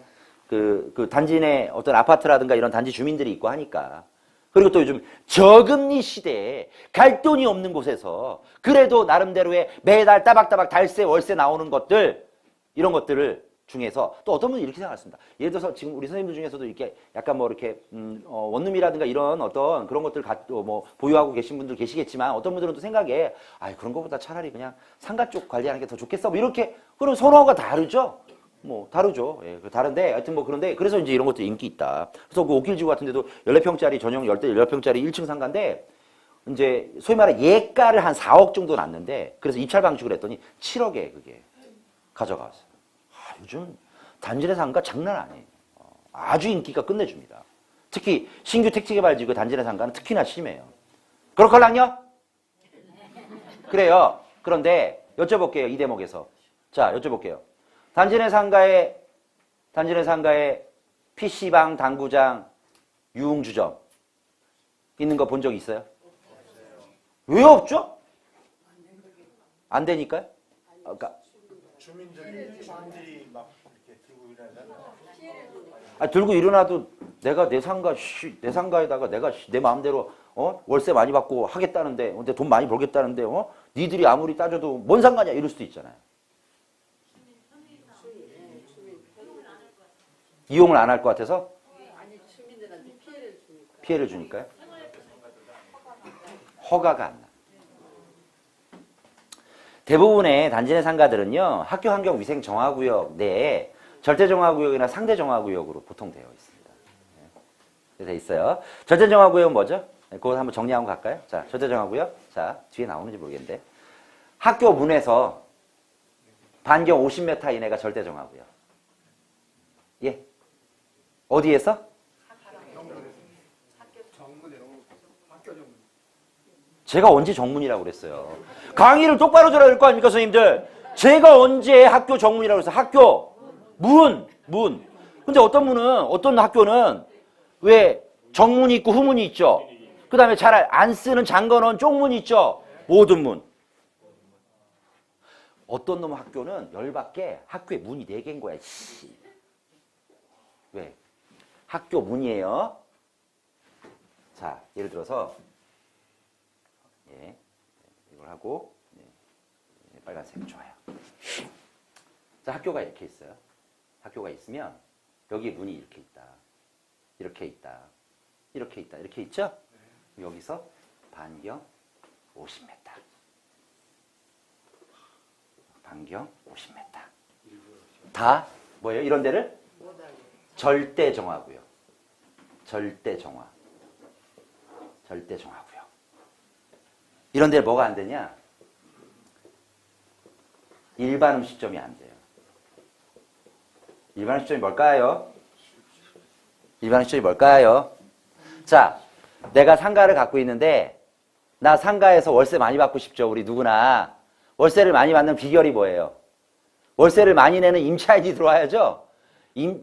그 단지 내 어떤 아파트라든가 이런 단지 주민들이 있고 하니까. 그리고 또 요즘 저금리 시대에 갈 돈이 없는 곳에서 그래도 나름대로의 매달 따박따박 달세 월세 나오는 것들 이런 것들을 중에서 또 어떤 분이 이렇게 생각했습니다. 예를 들어서 지금 우리 선생님들 중에서도 이렇게 약간 뭐 이렇게 원룸이라든가 이런 어떤 그런 것들 뭐 보유하고 계신 분들 계시겠지만 어떤 분들은 또 생각에 그런 것보다 차라리 그냥 상가 쪽 관리하는 게 더 좋겠어. 뭐 이렇게 그럼 선호가 다르죠. 뭐 다르죠. 예, 다른데 하여튼 뭐 그런데 그래서 이제 이런 것도 인기 있다. 그래서 그 옥길지구 같은 데도 14평짜리 전용 14평짜리 1층 상가인데 이제 소위 말해 예가를 한 4억 정도 났는데 그래서 입찰 방식을 했더니 7억에 그게 가져가왔어요. 요즘 단지 내 상가 장난 아니에요. 아주 인기가 끝내줍니다. 특히 신규 택지개발지구 단지 내 상가는 특히나 심해요. 그렇걸랑요? 그래요. 그런데 여쭤볼게요. 이 대목에서. 자, 여쭤볼게요. 단지 내 상가에 PC방, 당구장, 유흥주점 있는 거 본 적 있어요? 왜 없죠? 안 되니까요? 그러니까 주민들이 막 이렇게 들고 일어나잖아. 들고 일어나도 내가 내 상가에다가 내가 내 마음대로 월세 많이 받고 하겠다는데 근데 돈 많이 벌겠다는데 니들이 아무리 따져도 뭔 상관이야 이럴 수도 있잖아요. 이용을 안 할 것 같아서? 아니 주민들한테 피해를 주니까요? 허가가 안 나. 대부분의 단지 내 상가들은요. 학교 환경 위생 정화구역 내에 절대 정화구역이나 상대 정화구역으로 보통 되어 있습니다. 돼 있어요. 절대 정화구역은 뭐죠? 그거 한번 정리하고 갈까요? 자, 절대 정화구역. 자, 뒤에 나오는지 모르겠는데 학교 문에서 반경 50m 이내가 절대 정화구역. 예. 어디에서? 제가 언제 정문이라고 그랬어요? 강의를 똑바로 들어야 될 거 아닙니까, 선생님들? 제가 언제 학교 정문이라고 그랬어요? 학교 문. 근데 어떤 학교는 왜 정문이 있고 후문이 있죠? 그 다음에 잘 안 쓰는 장거는 쪽문이 있죠? 모든 문. 어떤 놈 학교는 열받게 학교에 문이 4개인 거야. 씨. 왜? 학교 문이에요. 자, 예를 들어서 이걸 하고 빨간색 좋아요. 자, 학교가 이렇게 있어요. 학교가 있으면 여기 문이 이렇게 있다. 이렇게 있다. 이렇게 있다. 이렇게 있죠? 여기서 반경 50m. 반경 50m. 다 뭐예요? 이런 데를 절대 정화고요. 절대 정화. 절대 정화고요. 이런 데 뭐가 안 되냐? 일반 음식점이 안 돼요. 일반 음식점이 뭘까요? 일반 음식점이 뭘까요? 자, 내가 상가를 갖고 있는데 나 상가에서 월세 많이 받고 싶죠. 우리 누구나. 월세를 많이 받는 비결이 뭐예요? 월세를 많이 내는 임차인이 들어와야죠.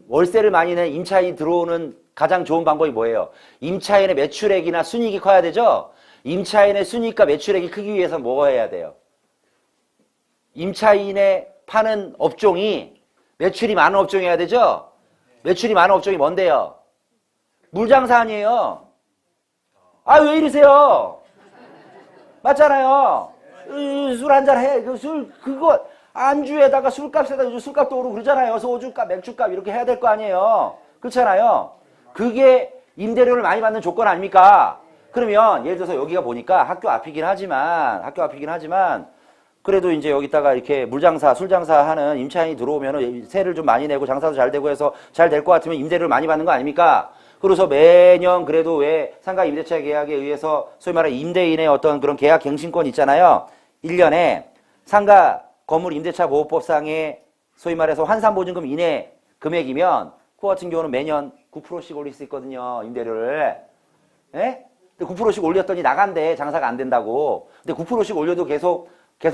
월세를 많이 내는 임차인이 들어오는 가장 좋은 방법이 뭐예요? 임차인의 매출액이나 순이익이 커야 되죠? 임차인의 순이익과 매출액이 크기 위해서 뭐 해야 돼요? 임차인의 파는 업종이 매출이 많은 업종이어야 되죠? 매출이 많은 업종이 뭔데요? 물장사 아니에요? 왜 이러세요? 맞잖아요. 술 한잔 해. 그거 안주에다가 술값에다 요즘 술값도 오르고 그러잖아요. 소주값, 맥주값 이렇게 해야 될 거 아니에요. 그렇잖아요. 그게 임대료를 많이 받는 조건 아닙니까? 그러면 예를 들어서 여기가 보니까 학교 앞이긴 하지만 그래도 이제 여기다가 이렇게 물장사, 술장사 하는 임차인이 들어오면은 세를 좀 많이 내고 장사도 잘 되고 해서 잘 될 것 같으면 임대료를 많이 받는 거 아닙니까? 그래서 매년 그래도 왜 상가 임대차 계약에 의해서 소위 말하는 임대인의 어떤 그런 계약 갱신권 있잖아요. 1년에 상가 건물 임대차 보호법상의 소위 말해서 환산보증금 이내 금액이면 그거 같은 경우는 매년 9%씩 올릴 수 있거든요. 임대료를. 예? 근데 9%씩 올렸더니 나간대. 장사가 안 된다고. 근데 9%씩 올려도 계속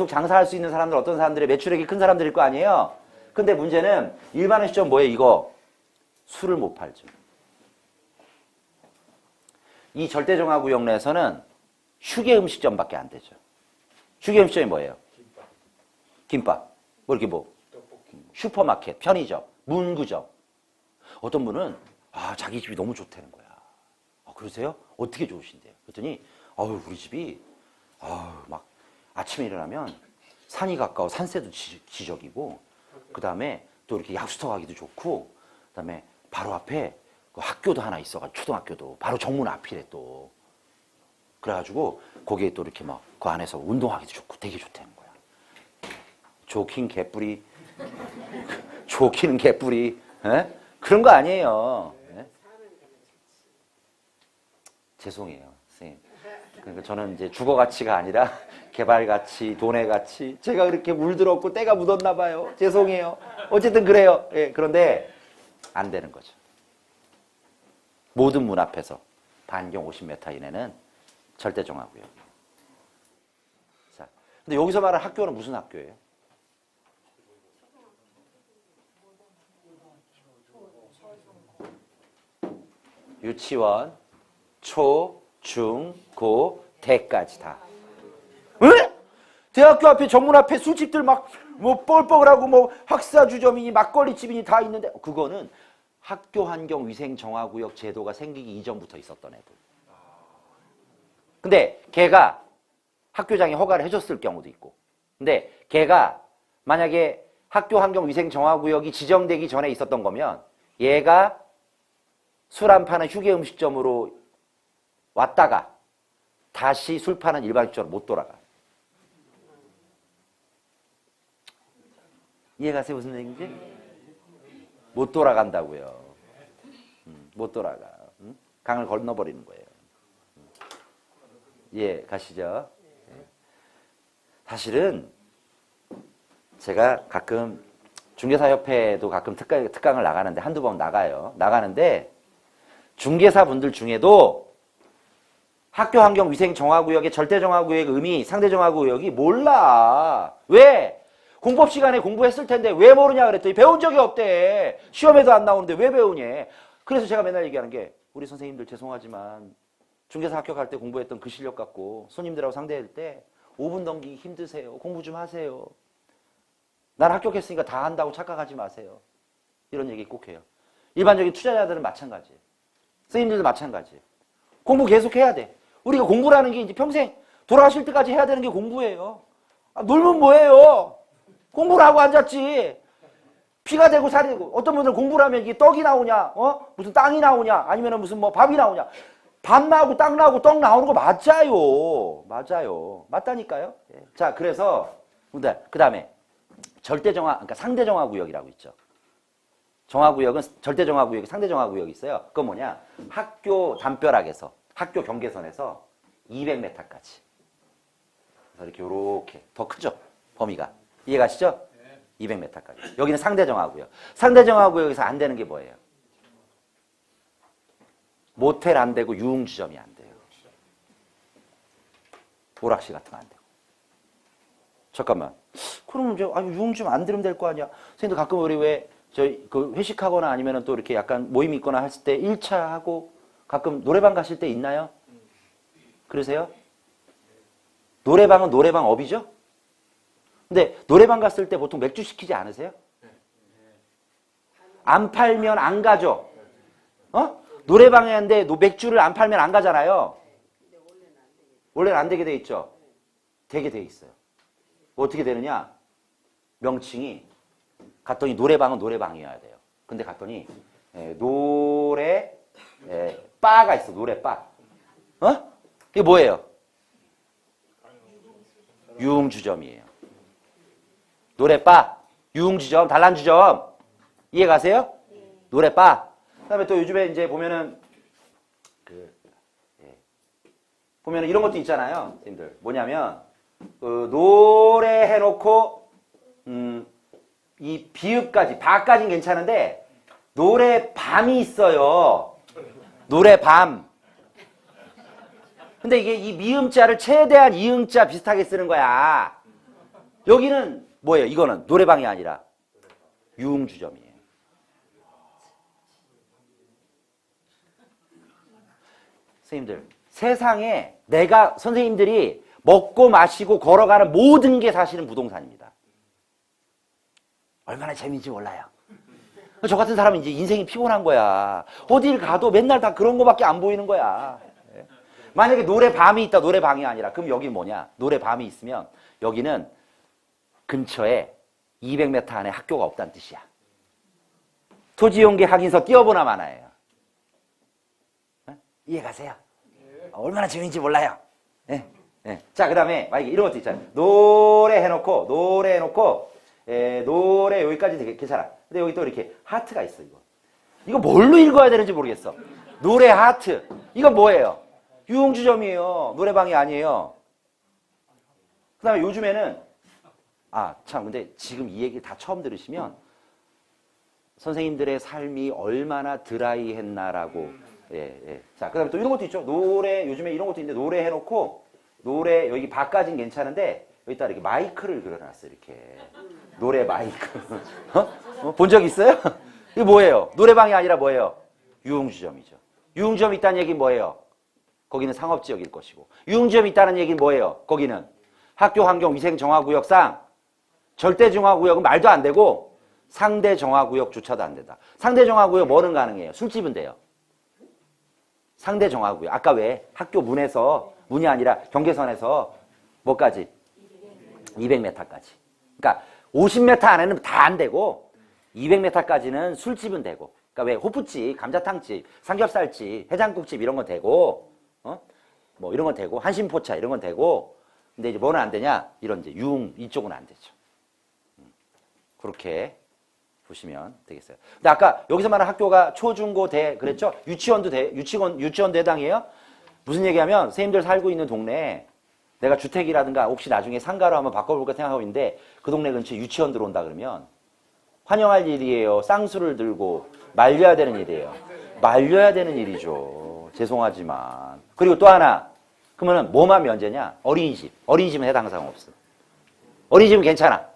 장사할 수 있는 사람들 어떤 사람들이 매출액이 큰 사람들일 거 아니에요. 근데 문제는 일반의 시점 뭐예요? 이거 술을 못 팔죠. 이 절대정화구역 내에서는 휴게 음식점밖에 안 되죠. 휴게 음식점이 뭐예요? 김밥. 뭐 이렇게 뭐 슈퍼마켓, 편의점, 문구점. 어떤 분은 자기 집이 너무 좋다는 거야. 그러세요? 어떻게 좋으신데요? 그랬더니 우리 집이 막 아침에 일어나면 산이 가까워 산세도 지적이고 그 다음에 또 이렇게 약수터 가기도 좋고 그 다음에 바로 앞에 그 학교도 하나 있어가지고 초등학교도 바로 정문 앞이래 또. 그래가지고 거기에 또 이렇게 막 그 안에서 운동하기도 좋고 되게 좋다는 거야. 좋긴 개뿔이 좋기는 개뿔이 에? 그런 거 아니에요. 에? 죄송해요, 선생님. 그러니까 저는 이제 주거 가치가 아니라 개발 가치, 돈의 가치. 제가 그렇게 물들었고 때가 묻었나 봐요. 죄송해요. 어쨌든 그래요. 예, 그런데 안 되는 거죠. 모든 문 앞에서 반경 50m 이내는 절대 정하고요. 자, 근데 여기서 말하는 학교는 무슨 학교예요? 유치원, 초, 중, 고, 대까지 다. 왜? 대학교 앞에 정문 앞에 술집들 막 뭐 뻘뻘하고 뭐 학사주점이니 막걸리집이니 다 있는데 그거는 학교 환경 위생 정화구역 제도가 생기기 이전부터 있었던 애들. 근데 걔가 학교장이 허가를 해줬을 경우도 있고. 근데 걔가 만약에 학교 환경 위생 정화구역이 지정되기 전에 있었던 거면 얘가 술 안 파는 휴게 음식점으로 왔다가 다시 술 파는 일반 음식점으로 못 돌아가. 이해가세요? 무슨 얘기인지? 못 돌아간다고요. 못 돌아가. 강을 건너버리는 거예요. 예, 가시죠. 사실은 제가 가끔 중개사협회도 가끔 특강을 나가는데 한두 번 나가요. 나가는데 중개사분들 중에도 학교 환경 위생 정화구역의 절대 정화구역의 의미, 상대 정화구역이 몰라. 왜? 공법 시간에 공부했을 텐데 왜 모르냐 그랬더니 배운 적이 없대. 시험에도 안 나오는데 왜 배우냐. 그래서 제가 맨날 얘기하는 게 우리 선생님들 죄송하지만 중개사 합격할 때 공부했던 그 실력 갖고 손님들하고 상대할 때 5분 넘기기 힘드세요. 공부 좀 하세요. 난 합격했으니까 다 한다고 착각하지 마세요. 이런 얘기 꼭 해요. 일반적인 투자자들은 마찬가지예요. 선생님들도 마찬가지예요. 공부 계속 해야 돼. 우리가 공부라는 게 이제 평생 돌아가실 때까지 해야 되는 게 공부예요. 놀면 뭐예요? 공부를 하고 앉았지. 피가 되고 살이 되고. 어떤 분들은 공부를 하면 이게 떡이 나오냐, 무슨 땅이 나오냐, 아니면 무슨 뭐 밥이 나오냐. 밥 나오고 땅 나오고 떡 나오는 거 맞아요. 맞아요. 맞다니까요. 예. 자, 그래서 그 다음에 절대정화, 그러니까 상대정화구역이라고 있죠. 정화구역은 절대정화구역이 상대정화구역이 있어요. 그건 뭐냐? 학교 담벼락에서, 학교 경계선에서 200m까지. 그래서 이렇게 더 크죠? 범위가. 이해가시죠? 200m까지. 여기는 상대정화구역. 상대정화구역에서 안 되는 게 뭐예요? 모텔 안 되고 유흥주점이 안 돼요. 오락실 같은 거 안 되고. 잠깐만. 그럼 이제 유흥주점 안 들으면 될 거 아니야? 선생님도 가끔 우리 왜 저희 그 회식하거나 아니면 또 이렇게 약간 모임이 있거나 했을 때 1차 하고 가끔 노래방 가실 때 있나요? 그러세요? 노래방은 노래방 업이죠? 근데 노래방 갔을 때 보통 맥주 시키지 않으세요? 안 팔면 안 가죠? 노래방에 하는데 맥주를 안 팔면 안 가잖아요. 원래는 안 되게 돼 있죠? 되게 돼 있어요. 어떻게 되느냐? 명칭이 갔더니 노래방은 노래방이어야 돼요. 근데 갔더니 노래 바가 있어. 노래바. 어? 이게 뭐예요? 유흥주점이에요. 노래바, 유흥주점, 단란주점. 이해 가세요? 노래바. 그다음에 또 요즘에 이제 보면은 보면은 이런 것도 있잖아요, 선생님들. 뭐냐면 노래 해놓고 이 비읍까지 바까지는 괜찮은데 노래 밤이 있어요. 노래 밤. 근데 이게 이 미음자를 최대한 이음자 비슷하게 쓰는 거야. 여기는 뭐예요? 이거는 노래방이 아니라 유흥주점이에요. 선생님들, 세상에 내가 선생님들이 먹고 마시고 걸어가는 모든 게 사실은 부동산입니다. 얼마나 재미있는지 몰라요. 저 같은 사람은 이제 인생이 피곤한 거야. 어딜 가도 맨날 다 그런 거밖에 안 보이는 거야. 만약에 노래밤이 있다, 노래방이 아니라, 그럼 여기 뭐냐? 노래밤이 있으면 여기는 근처에 200m 안에 학교가 없다는 뜻이야. 토지용기 확인서 띄워보나 마나예요. 이해 가세요? 얼마나 재밌는지 몰라요. 네. 네. 자, 그 다음에 만약에 이런 것도 있잖아요. 노래 해놓고 노래 여기까지 되게 괜찮아. 근데 여기 또 이렇게 하트가 있어. 이거 뭘로 읽어야 되는지 모르겠어. 노래 하트. 이건 뭐예요? 유흥주점이에요. 노래방이 아니에요. 그 다음에 요즘에는 참 근데 지금 이 얘기 다 처음 들으시면 선생님들의 삶이 얼마나 드라이했나라고. 자, 그 다음에 또 이런 것도 있죠. 노래, 요즘에 이런 것도 있는데 노래 해놓고 노래 여기 바까지는 괜찮은데 여기다 이렇게 마이크를 그려놨어요. 이렇게 노래 마이크. 본 적 있어요? 이게 뭐예요? 노래방이 아니라 뭐예요? 유흥주점이죠. 유흥주점이 있다는 얘기는 뭐예요? 거기는 상업지역일 것이고, 유흥주점이 있다는 얘기는 뭐예요? 거기는 학교환경위생정화구역상 절대정화구역은 말도 안 되고 상대정화구역조차도 안 된다. 상대정화구역 뭐는 가능해요? 술집은 돼요. 상대정화구역. 아까 왜 학교 문이 아니라 경계선에서 뭐까지? 200m까지. 그러니까 50m 안에는 다 안 되고 200m까지는 술집은 되고. 그러니까 왜 호프집, 감자탕집, 삼겹살집, 해장국집 이런 건 되고, 뭐 이런 건 되고, 한신포차 이런 건 되고. 근데 이제 뭐는 안 되냐? 이런 이제 유흥 이쪽은 안 되죠. 그렇게 보시면 되겠어요. 근데 아까 여기서 말하는 학교가 초, 중, 고, 대 그랬죠? 유치원도 해당이에요? 무슨 얘기하면 선생님들 살고 있는 동네에 내가 주택이라든가 혹시 나중에 상가로 한번 바꿔볼까 생각하고 있는데 그 동네 근처에 유치원 들어온다 그러면 환영할 일이에요. 쌍수를 들고 말려야 되는 일이에요. 말려야 되는 일이죠. 죄송하지만. 그리고 또 하나. 그러면은 뭐만 면제냐? 어린이집. 어린이집은 해당 사항 없어. 어린이집은 괜찮아.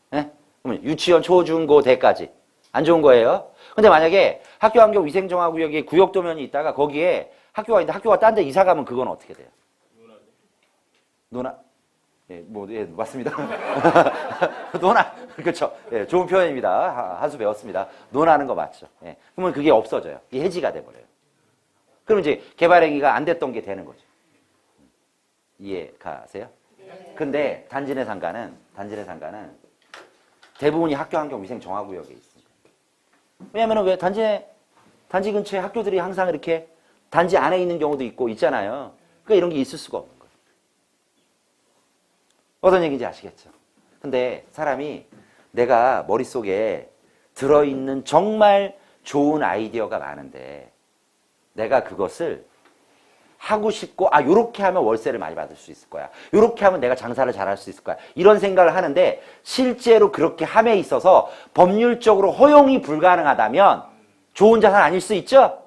네? 그러면 유치원 초, 중, 고, 대까지. 안 좋은 거예요. 근데 만약에 학교환경위생정화구역에 구역도면이 있다가 거기에 학교가 있는데 학교가 딴 데 이사 가면 그건 어떻게 돼요? 노나? 예, 맞습니다. 노나. 그렇죠. 예, 좋은 표현입니다. 한 수 배웠습니다. 노나는 거 맞죠. 예. 그러면 그게 없어져요. 이게 해지가 돼버려요. 그럼 이제 개발행위가 안 됐던 게 되는 거죠. 이해 가세요? 근데 단지 내 상가는 대부분이 학교환경위생정화구역에 있습니다. 왜냐면은 왜 단지 근처에 학교들이 항상 이렇게 단지 안에 있는 경우도 있고 있잖아요. 그러니까 이런 게 있을 수가 없는 거예요. 어떤 얘기인지 아시겠죠? 근데 사람이 내가 머릿속에 들어있는 정말 좋은 아이디어가 많은데 내가 그것을 하고 싶고 요렇게 하면 월세를 많이 받을 수 있을 거야. 요렇게 하면 내가 장사를 잘할 수 있을 거야. 이런 생각을 하는데 실제로 그렇게 함에 있어서 법률적으로 허용이 불가능하다면 좋은 자산 아닐 수 있죠?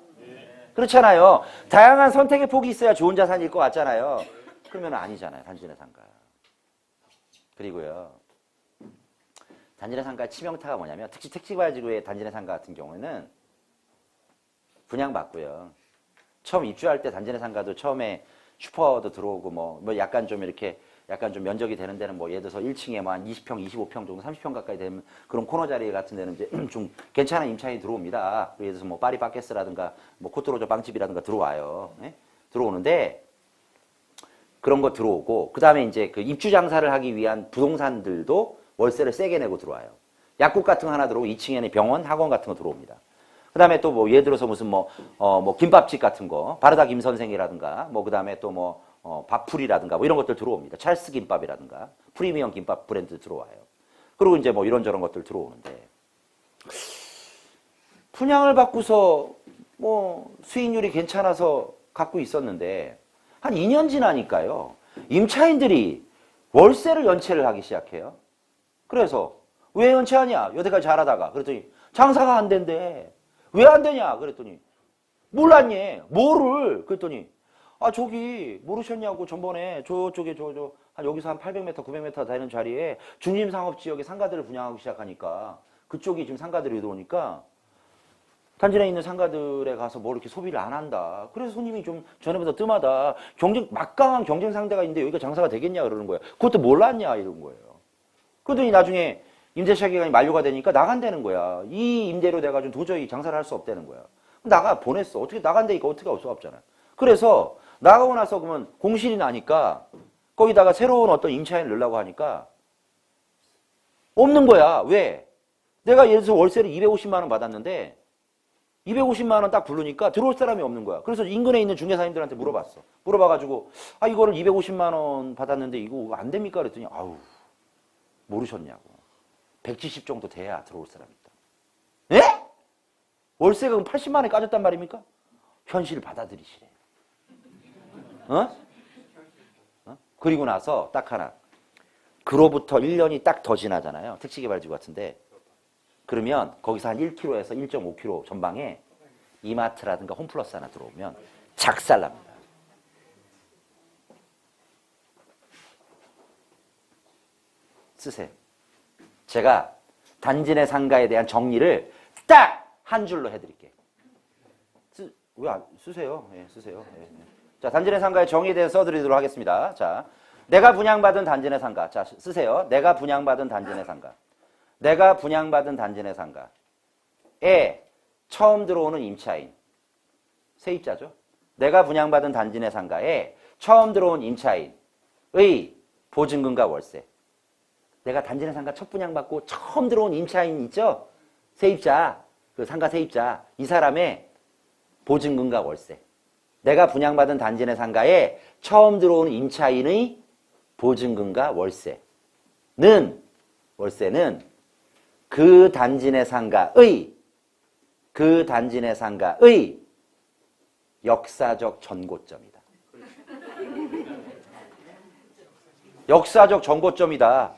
그렇잖아요. 다양한 선택의 폭이 있어야 좋은 자산일 것 같잖아요. 그러면 아니잖아요. 단지 내 상가. 그리고요. 단지 내 상가의 치명타가 뭐냐면 특히 택지발지구의 단지 내 상가 같은 경우에는 분양받고요. 처음 입주할 때 단지 내 상가도 처음에 슈퍼도 들어오고 뭐 약간 좀 이렇게 약간 좀 면적이 되는 데는 뭐 예를 들어서 1층에 뭐 한 20평, 25평 정도, 30평 가까이 되면 그런 코너 자리 같은 데는 이제 좀 괜찮은 임차인이 들어옵니다. 예를 들어서 뭐 파리바게스라든가 뭐 코트로조 빵집이라든가 들어와요. 네? 들어오는데 그런 거 들어오고 그 다음에 이제 그 입주 장사를 하기 위한 부동산들도 월세를 세게 내고 들어와요. 약국 같은 거 하나 들어오고 2층에는 병원, 학원 같은 거 들어옵니다. 그 다음에 또 뭐 예를 들어서 무슨 뭐 김밥집 같은 거, 바르다 김 선생이라든가, 뭐 그 다음에 또 밥풀이라든가 뭐 이런 것들 들어옵니다. 찰스 김밥이라든가, 프리미엄 김밥 브랜드 들어와요. 그리고 이제 뭐 이런저런 것들 들어오는데, 분양을 받고서 뭐 수익률이 괜찮아서 갖고 있었는데, 한 2년 지나니까요, 임차인들이 월세를 연체를 하기 시작해요. 그래서 왜 연체하냐? 여태까지 잘하다가. 그랬더니 장사가 안 된대. 왜 안 되냐? 그랬더니 몰랐니? 뭐를? 그랬더니 저기 모르셨냐고, 전번에 저쪽에 한 여기서 한 800m, 900m 되는 자리에 중심상업지역에 상가들을 분양하기 시작하니까, 그쪽이 지금 상가들이 들어오니까 단지 내에 있는 상가들에 가서 뭐 이렇게 소비를 안 한다. 그래서 손님이 좀 전에보다 뜸하다. 막강한 경쟁 상대가 있는데 여기가 장사가 되겠냐 그러는 거예요. 그것도 몰랐냐 이런 거예요. 그러더니 나중에 임대차 기간이 만료가 되니까 나간다는 거야. 이 임대료 내가 좀 도저히 장사를 할 수 없다는 거야. 보냈어. 어떻게 나간다니까 어떻게 할 수 없잖아. 그래서 나가고 나서 그러면 공실이 나니까 거기다가 새로운 어떤 임차인을 넣으려고 하니까 없는 거야. 왜? 내가 예를 들어서 월세를 250만 원 받았는데 250만 원 딱 부르니까 들어올 사람이 없는 거야. 그래서 인근에 있는 중개사님들한테 물어봤어. 물어봐가지고 이거를 250만 원 받았는데 이거 안 됩니까? 그랬더니 모르셨냐고. 170 정도 돼야 들어올 사람이 있다. 예? 월세가 그럼 80만 원에 까졌단 말입니까? 현실을 받아들이시래. 그리고 나서 딱 하나. 그로부터 1년이 딱 더 지나잖아요. 택지개발지구 같은데. 그러면 거기서 한 1km에서 1.5km 전방에 이마트라든가 홈플러스 하나 들어오면 작살납니다. 쓰세요. 제가 단지 내 상가에 대한 정리를 딱 한 줄로 해드릴게요. 왜 안 쓰세요? 예, 쓰세요. 예. 자, 단지 내 상가의 정의에 대해서 써드리도록 하겠습니다. 자, 내가 분양받은 단지 내 상가. 자, 쓰세요. 내가 분양받은 단지 내 상가. 내가 분양받은 단지 내 상가에 처음 들어오는 임차인. 세입자죠. 내가 분양받은 단지 내 상가에 처음 들어온 임차인의 보증금과 월세. 내가 단지 내 상가 첫 분양받고 처음 들어온 임차인 있죠? 세입자, 그 상가 세입자. 이 사람의 보증금과 월세. 내가 분양받은 단지 내 상가에 처음 들어오는 임차인의 보증금과 월세는 그 단지 내 상가의 역사적 전고점이다. 역사적 전고점이다.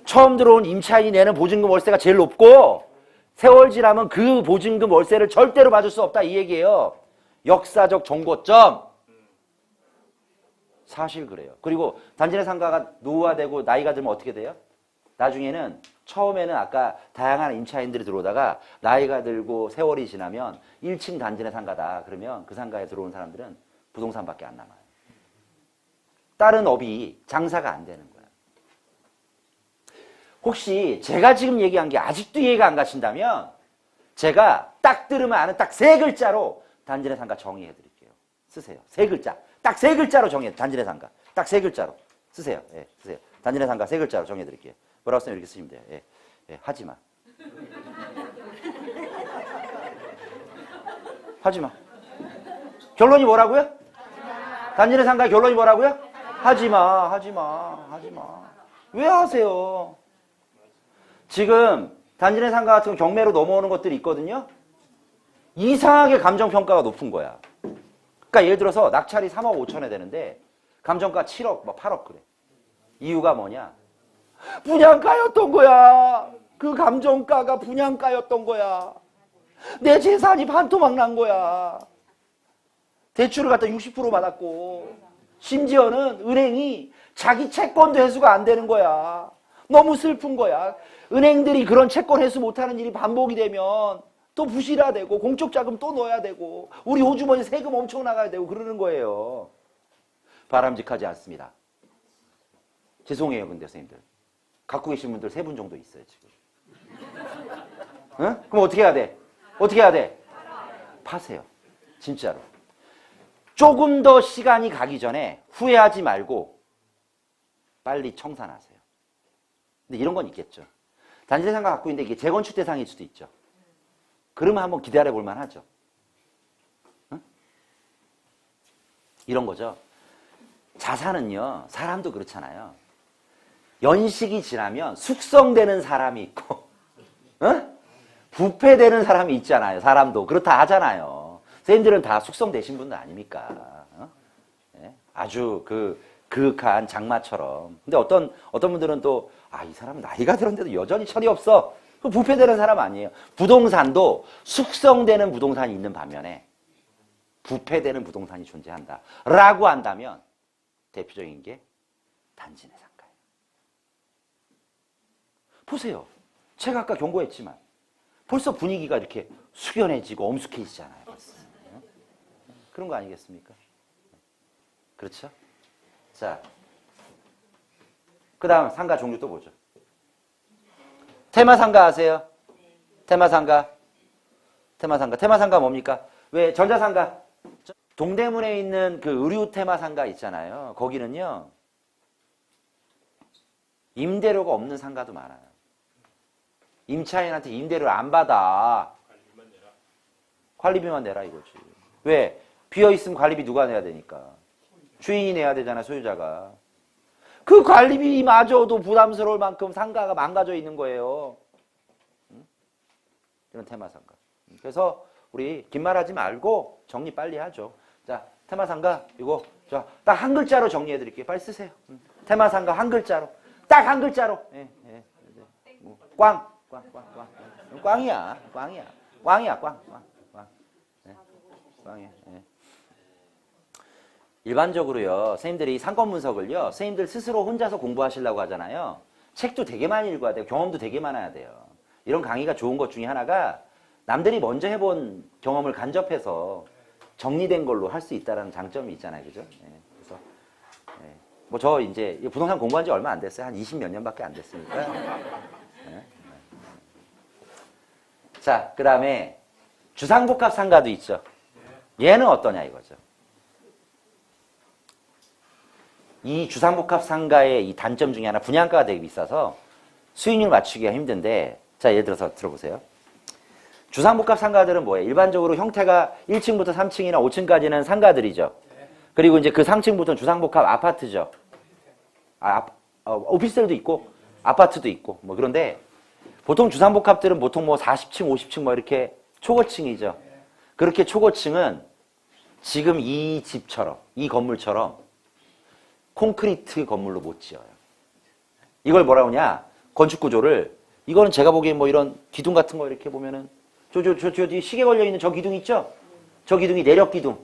처음 들어온 임차인이 내는 보증금 월세가 제일 높고 세월 지나면 그 보증금 월세를 절대로 받을 수 없다 이 얘기예요. 역사적 전고점. 사실 그래요. 그리고 단지 내 상가가 노후화되고 나이가 들면 어떻게 돼요? 나중에는 처음에는 아까 다양한 임차인들이 들어오다가 나이가 들고 세월이 지나면 1층 단지 내 상가다. 그러면 그 상가에 들어온 사람들은 부동산밖에 안 남아요. 다른 업이 장사가 안 되는 거야. 혹시 제가 지금 얘기한 게 아직도 이해가 안 가신다면 제가 딱 들으면 아는 딱 3글자로 단지 내 상가 정의해 드릴게요. 쓰세요. 3글자. 딱 3글자로 정의해. 단지 내 상가. 딱 3글자로. 쓰세요. 예, 쓰세요. 단지 내 상가 3글자로 정의해 드릴게요. 뭐라고 쓰면 이렇게 쓰시면 돼요. 예, 예, 하지마. 하지마. 결론이 뭐라고요? 단지 내 상가의 결론이 뭐라고요? 하지마, 하지마, 하지마. 왜 하세요? 지금 단지 내 상가 같은 경매로 넘어오는 것들이 있거든요. 이상하게 감정평가가 높은 거야. 그러니까 예를 들어서 낙찰이 3억 5천에 되는데 감정가 7억, 뭐 8억 그래. 이유가 뭐냐? 분양가였던 거야. 그 감정가가 분양가였던 거야. 내 재산이 반토막 난 거야. 대출을 갖다 60% 받았고 심지어는 은행이 자기 채권도 회수가 안 되는 거야. 너무 슬픈 거야. 은행들이 그런 채권 회수 못하는 일이 반복이 되면 또 부실화되고 공적 자금 또 넣어야 되고 우리 호주머니 세금 엄청 나가야 되고 그러는 거예요. 바람직하지 않습니다. 죄송해요. 근데 선생님들 갖고 계신 분들 3분 정도 있어요 지금. 응? 그럼 어떻게 해야 돼? 어떻게 해야 돼? 파세요. 진짜로. 조금 더 시간이 가기 전에 후회하지 말고 빨리 청산하세요. 근데 이런 건 있겠죠. 단지 상가 갖고 있는데 이게 재건축 대상일 수도 있죠. 그러면 한번 기다려 볼 만하죠. 응? 이런 거죠. 자산은요, 사람도 그렇잖아요. 연식이 지나면 숙성되는 사람이 있고, 응? 부패되는 사람이 있잖아요. 사람도 그렇다 하잖아요. 선생님들은 다 숙성되신 분들 아닙니까? 어? 네? 아주 그윽한 장마처럼. 근데 어떤 분들은 또, 이 사람은 나이가 들었는데도 여전히 철이 없어. 그 부패되는 사람 아니에요. 부동산도 숙성되는 부동산이 있는 반면에 부패되는 부동산이 존재한다. 라고 한다면 대표적인 게 단지 내 상가예요. 보세요. 제가 아까 경고했지만 벌써 분위기가 이렇게 숙연해지고 엄숙해지잖아요. 그런 거 아니겠습니까? 그렇죠? 자, 그 다음 상가 종류 또 보죠. 테마상가 아세요? 테마상가 뭡니까? 왜 전자상가? 동대문에 있는 그 의류 테마상가 있잖아요. 거기는요, 임대료가 없는 상가도 많아요. 임차인한테 임대료를 안 받아. 관리비만 내라 이거지. 왜? 비어있으면 관리비 누가 내야 되니까. 주인이 내야 되잖아, 소유자가. 그 관리비마저도 부담스러울 만큼 상가가 망가져 있는 거예요. 이런 테마상가. 그래서 우리 긴 말하지 말고 정리 빨리 하죠. 자, 테마상가 이거 딱 한 글자로 정리해 드릴게요. 빨리 쓰세요. 테마상가 한 글자로. 딱 한 글자로. 예. 꽝. 꽝이야. 꽝. 네. 꽝이야. 예. 일반적으로요, 선생님들이 상권 분석을요, 선생님들 스스로 혼자서 공부하시려고 하잖아요. 책도 되게 많이 읽어야 돼요. 경험도 되게 많아야 돼요. 이런 강의가 좋은 것 중에 하나가 남들이 먼저 해본 경험을 간접해서 정리된 걸로 할 수 있다는 장점이 있잖아요. 그죠? 예, 그래서, 예. 뭐 저 이제 부동산 공부한 지 얼마 안 됐어요. 한 20몇 년밖에 안 됐으니까. 예. 자, 그 다음에 주상복합 상가도 있죠. 얘는 어떠냐 이거죠. 이 주상복합 상가의 이 단점 중에 하나, 분양가가 되게 비싸서 수익률 맞추기가 힘든데, 자, 예를 들어서 들어보세요. 주상복합 상가들은 뭐예요? 일반적으로 형태가 1층부터 3층이나 5층까지는 상가들이죠. 그리고 이제 그 상층부터는 주상복합 아파트죠. 오피스텔도 있고, 아파트도 있고, 뭐 그런데 보통 주상복합들은 보통 뭐 40층, 50층 뭐 이렇게 초고층이죠. 그렇게 초고층은 지금 이 집처럼, 이 건물처럼 콘크리트 건물로 못 지어요. 이걸 뭐라고 하냐? 건축 구조를, 이거는 제가 보기엔 뭐 이런 기둥 같은 거 이렇게 보면은 저 뒤에 시계 걸려 있는 저 기둥 있죠? 저 기둥이 내력 기둥.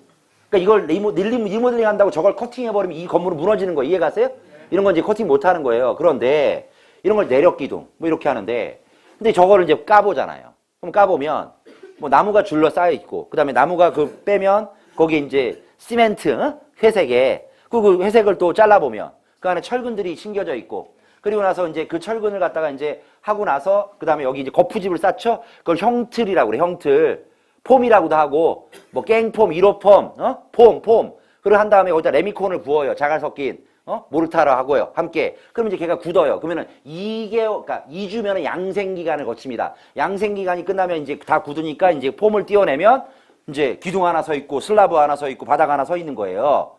그러니까 이걸 리모델링 한다고 저걸 커팅해 버리면 이 건물은 무너지는 거 이해 가세요? 이런 건 이제 커팅 못 하는 거예요. 그런데 이런 걸 내력 기둥 뭐 이렇게 하는데, 근데 저거를 이제 까보잖아요. 그럼 까보면 뭐 나무가 줄러 쌓여 있고, 그다음에 나무가 그 빼면 거기에 이제 시멘트, 회색에 그 회색을 또 잘라보면 그 안에 철근들이 심겨져 있고, 그리고 나서 이제 그 철근을 갖다가 이제 하고 나서 그 다음에 여기 이제 거푸집을 쌓죠. 그걸 형틀이라고 그래. 형틀. 폼이라고도 하고, 뭐 깽폼, 1호 폼. 그리고 한 다음에 거기다 레미콘을 부어요. 자갈 섞인 모르타르 하고요. 함께. 그러면 이제 걔가 굳어요. 그러면은 2개월, 그러니까 2주면은 양생 기간을 거칩니다. 양생 기간이 끝나면 이제 다 굳으니까 이제 폼을 띄워내면 이제 기둥 하나 서 있고 슬라브 하나 서 있고 바닥 하나 서 있는 거예요.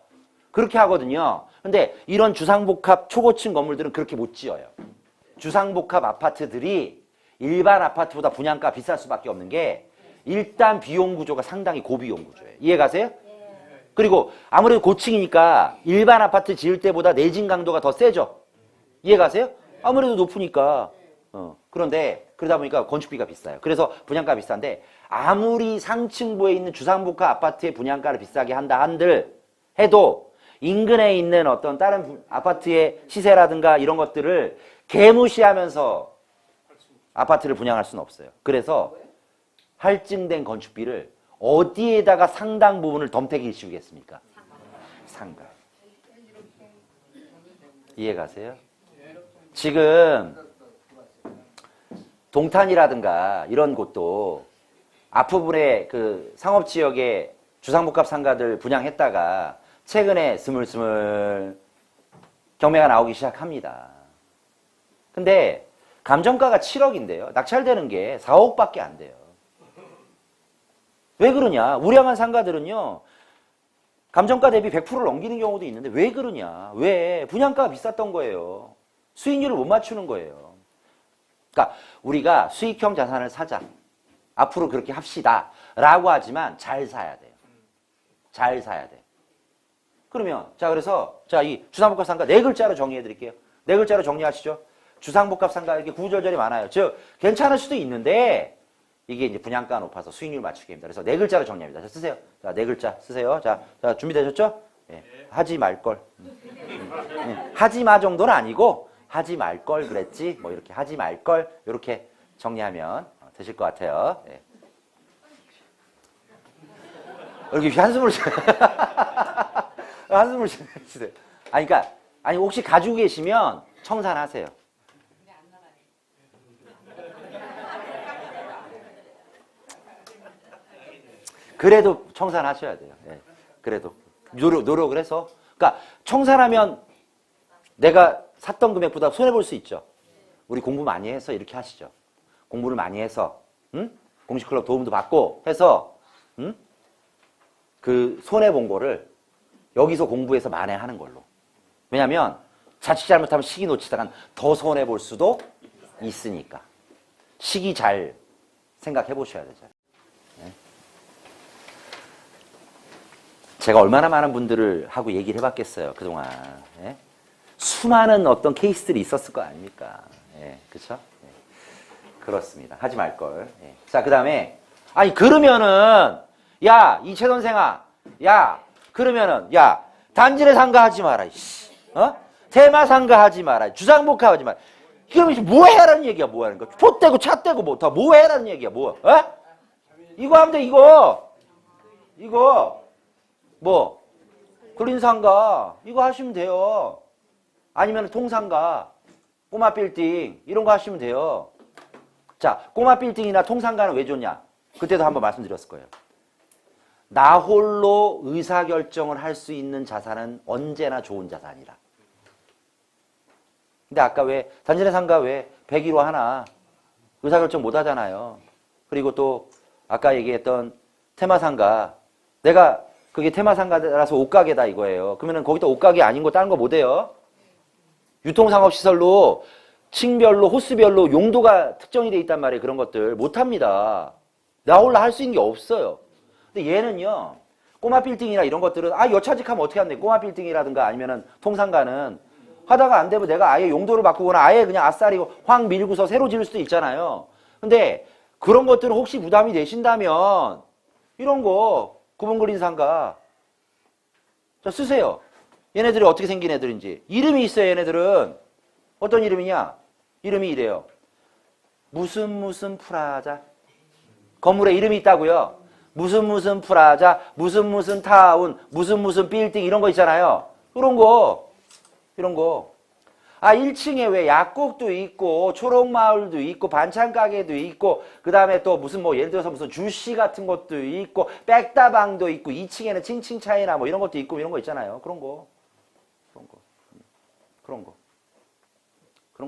그렇게 하거든요. 근데 이런 주상복합 초고층 건물들은 그렇게 못 지어요. 주상복합 아파트들이 일반 아파트보다 분양가 비쌀 수밖에 없는 게, 일단 비용 구조가 상당히 고비용 구조예요. 이해 가세요? 그리고 아무래도 고층이니까 일반 아파트 지을 때보다 내진 강도가 더 세죠. 이해 가세요? 아무래도 높으니까. 그런데 그러다 보니까 건축비가 비싸요. 그래서 분양가 비싼데, 아무리 상층부에 있는 주상복합 아파트의 분양가를 비싸게 한다 한들 해도 인근에 있는 어떤 다른 아파트의 시세라든가 이런 것들을 개무시하면서 아파트를 분양할 수는 없어요. 그래서 할증된 건축비를 어디에다가 상당 부분을 덤태기 씌우겠습니까? 상가. 이해 가세요? 지금 동탄이라든가 이런 곳도 앞부분에 그 상업지역에 주상복합 상가들 분양했다가 최근에 스물스물 경매가 나오기 시작합니다. 근데 감정가가 7억인데요. 낙찰되는 게 4억밖에 안 돼요. 왜 그러냐? 우량한 상가들은요. 감정가 대비 100%를 넘기는 경우도 있는데 왜 그러냐? 왜? 분양가가 비쌌던 거예요. 수익률을 못 맞추는 거예요. 그러니까 우리가 수익형 자산을 사자. 앞으로 그렇게 합시다. 라고 하지만 잘 사야 돼요. 잘 사야 돼. 그러면 자 그래서 이 주상복합 상가 네 글자로 정리해 드릴게요. 네 글자로 정리하시죠. 주상복합 상가 이렇게 구구절절이 많아요. 괜찮을 수도 있는데 이게 이제 분양가가 높아서 수익률 맞추기 힘들다. 그래서 네 글자로 정리합니다. 자, 쓰세요. 자, 네 글자 쓰세요. 자 준비되셨죠? 예. 하지 말 걸. 하지 마 정도는 아니고 하지 말 걸 그랬지. 뭐 이렇게 하지 말 걸 이렇게 정리하면 되실 것 같아요. 예. 이렇게 한숨을 한숨을 쉬세요. 그러니까 혹시 가지고 계시면 청산하세요. 그래도 청산하셔야 돼요. 예. 그래도 노력을 해서. 그러니까 청산하면 내가 샀던 금액보다 손해 볼 수 있죠. 우리 공부 많이 해서 이렇게 하시죠. 공부를 많이 해서, 공시클럽 도움도 받고 해서, 그 손해 본 거를 여기서 공부해서 만회하는 걸로. 왜냐면 자칫 잘못하면 시기 놓치다간 더 손해 볼 수도 있으니까. 시기 잘 생각해 보셔야 되죠. 네. 제가 얼마나 많은 분들을 하고 얘기를 해봤겠어요, 그동안. 예? 수많은 어떤 케이스들이 있었을 거 아닙니까? 예, 그쵸? 예. 그렇습니다. 하지 말걸. 예. 자, 그 다음에, 그러면은, 야, 이채 선생아, 그러면은, 단지내 상가 하지 마라, 이씨. 테마 상가 하지 마라, 주상복합 하지 마라. 그러면 뭐 해라는 얘기야, 뭐 하는 거야? 포 떼고 차 떼고 뭐 해라는 얘기야, 뭐, 이거 하면 돼, 이거. 근린상가, 이거 하시면 돼요. 아니면 통상가, 꼬마 빌딩, 이런 거 하시면 돼요. 자, 꼬마 빌딩이나 통상가는 왜 좋냐? 그때도 한번 말씀드렸을 거예요. 나 홀로 의사결정을 할 수 있는 자산은 언제나 좋은 자산이라. 근데 아까 왜, 단지내 상가 왜 101호 하나 의사결정 못 하잖아요. 그리고 또, 아까 얘기했던 테마상가, 내가 그게 테마상가라서 옷가게다 이거예요. 그러면은 거기다 옷가게 아닌 거 다른 거 못 해요. 유통상업시설로 층별로 호수별로 용도가 특정이 돼 있단 말이에요. 그런 것들 못 합니다. 나 홀라 할 수 있는 게 없어요. 근데 얘는요. 꼬마 빌딩이나 이런 것들은 여차직하면 어떻게 한대. 꼬마 빌딩이라든가 아니면은 통상가는 하다가 안 되면 내가 아예 용도를 바꾸거나 아예 그냥 아싸리 확 밀고서 새로 지을 수도 있잖아요. 근데 그런 것들은 혹시 부담이 되신다면 이런 거 구분 그린 상가 자 쓰세요. 얘네들이 어떻게 생긴 애들인지. 이름이 있어요. 얘네들은. 어떤 이름이냐? 이름이 이래요. 무슨 프라자. 건물에 이름이 있다고요. 무슨 프라자, 무슨 타운, 무슨 빌딩 이런 거 있잖아요. 이런 거. 1층에 왜 약국도 있고 초록마을도 있고 반찬가게도 있고 그 다음에 또 무슨 예를 들어서 무슨 주시 같은 것도 있고 백다방도 있고 2층에는 칭칭차이나 이런 것도 있고 이런 거 있잖아요. 그런 거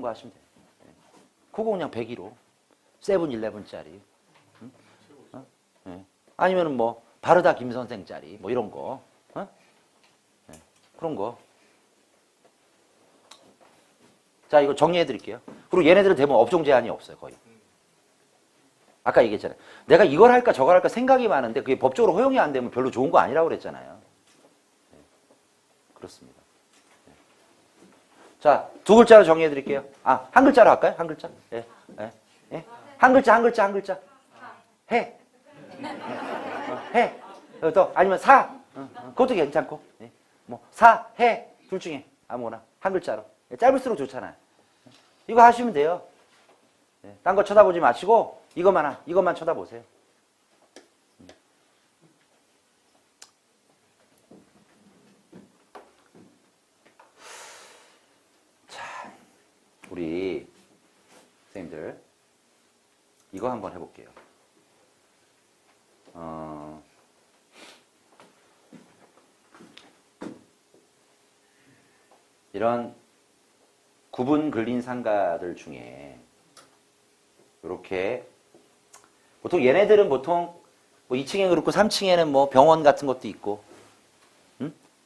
하시면 돼요. 그거 그냥 101호 세븐일레븐짜리 아니면은 바르다 김선생짜리 이런 거 그런 거. 자, 이거 정리해 드릴게요. 그리고 얘네들은 대부분 업종 제한이 없어요, 거의. 아까 얘기했잖아요. 내가 이걸 할까 저걸 할까 생각이 많은데 그게 법적으로 허용이 안 되면 별로 좋은 거 아니라고 그랬잖아요. 그렇습니다. 자, 두 글자로 정리해 드릴게요. 한 글자로 할까요? 한 글자? 예. 한 글자. 해. 해. 또 아니면 사. 그것도 괜찮고. 사, 해. 둘 중에 아무거나 한 글자로. 짧을수록 좋잖아요. 이거 하시면 돼요. 딴 거 쳐다보지 마시고 이것만 쳐다보세요. 자, 우리 선생님들 이거 한번 해볼게요. 이런 구분 근린 상가들 중에 이렇게 보통 얘네들은 보통 뭐 2층에 그렇고 3층에는 뭐 병원 같은 것도 있고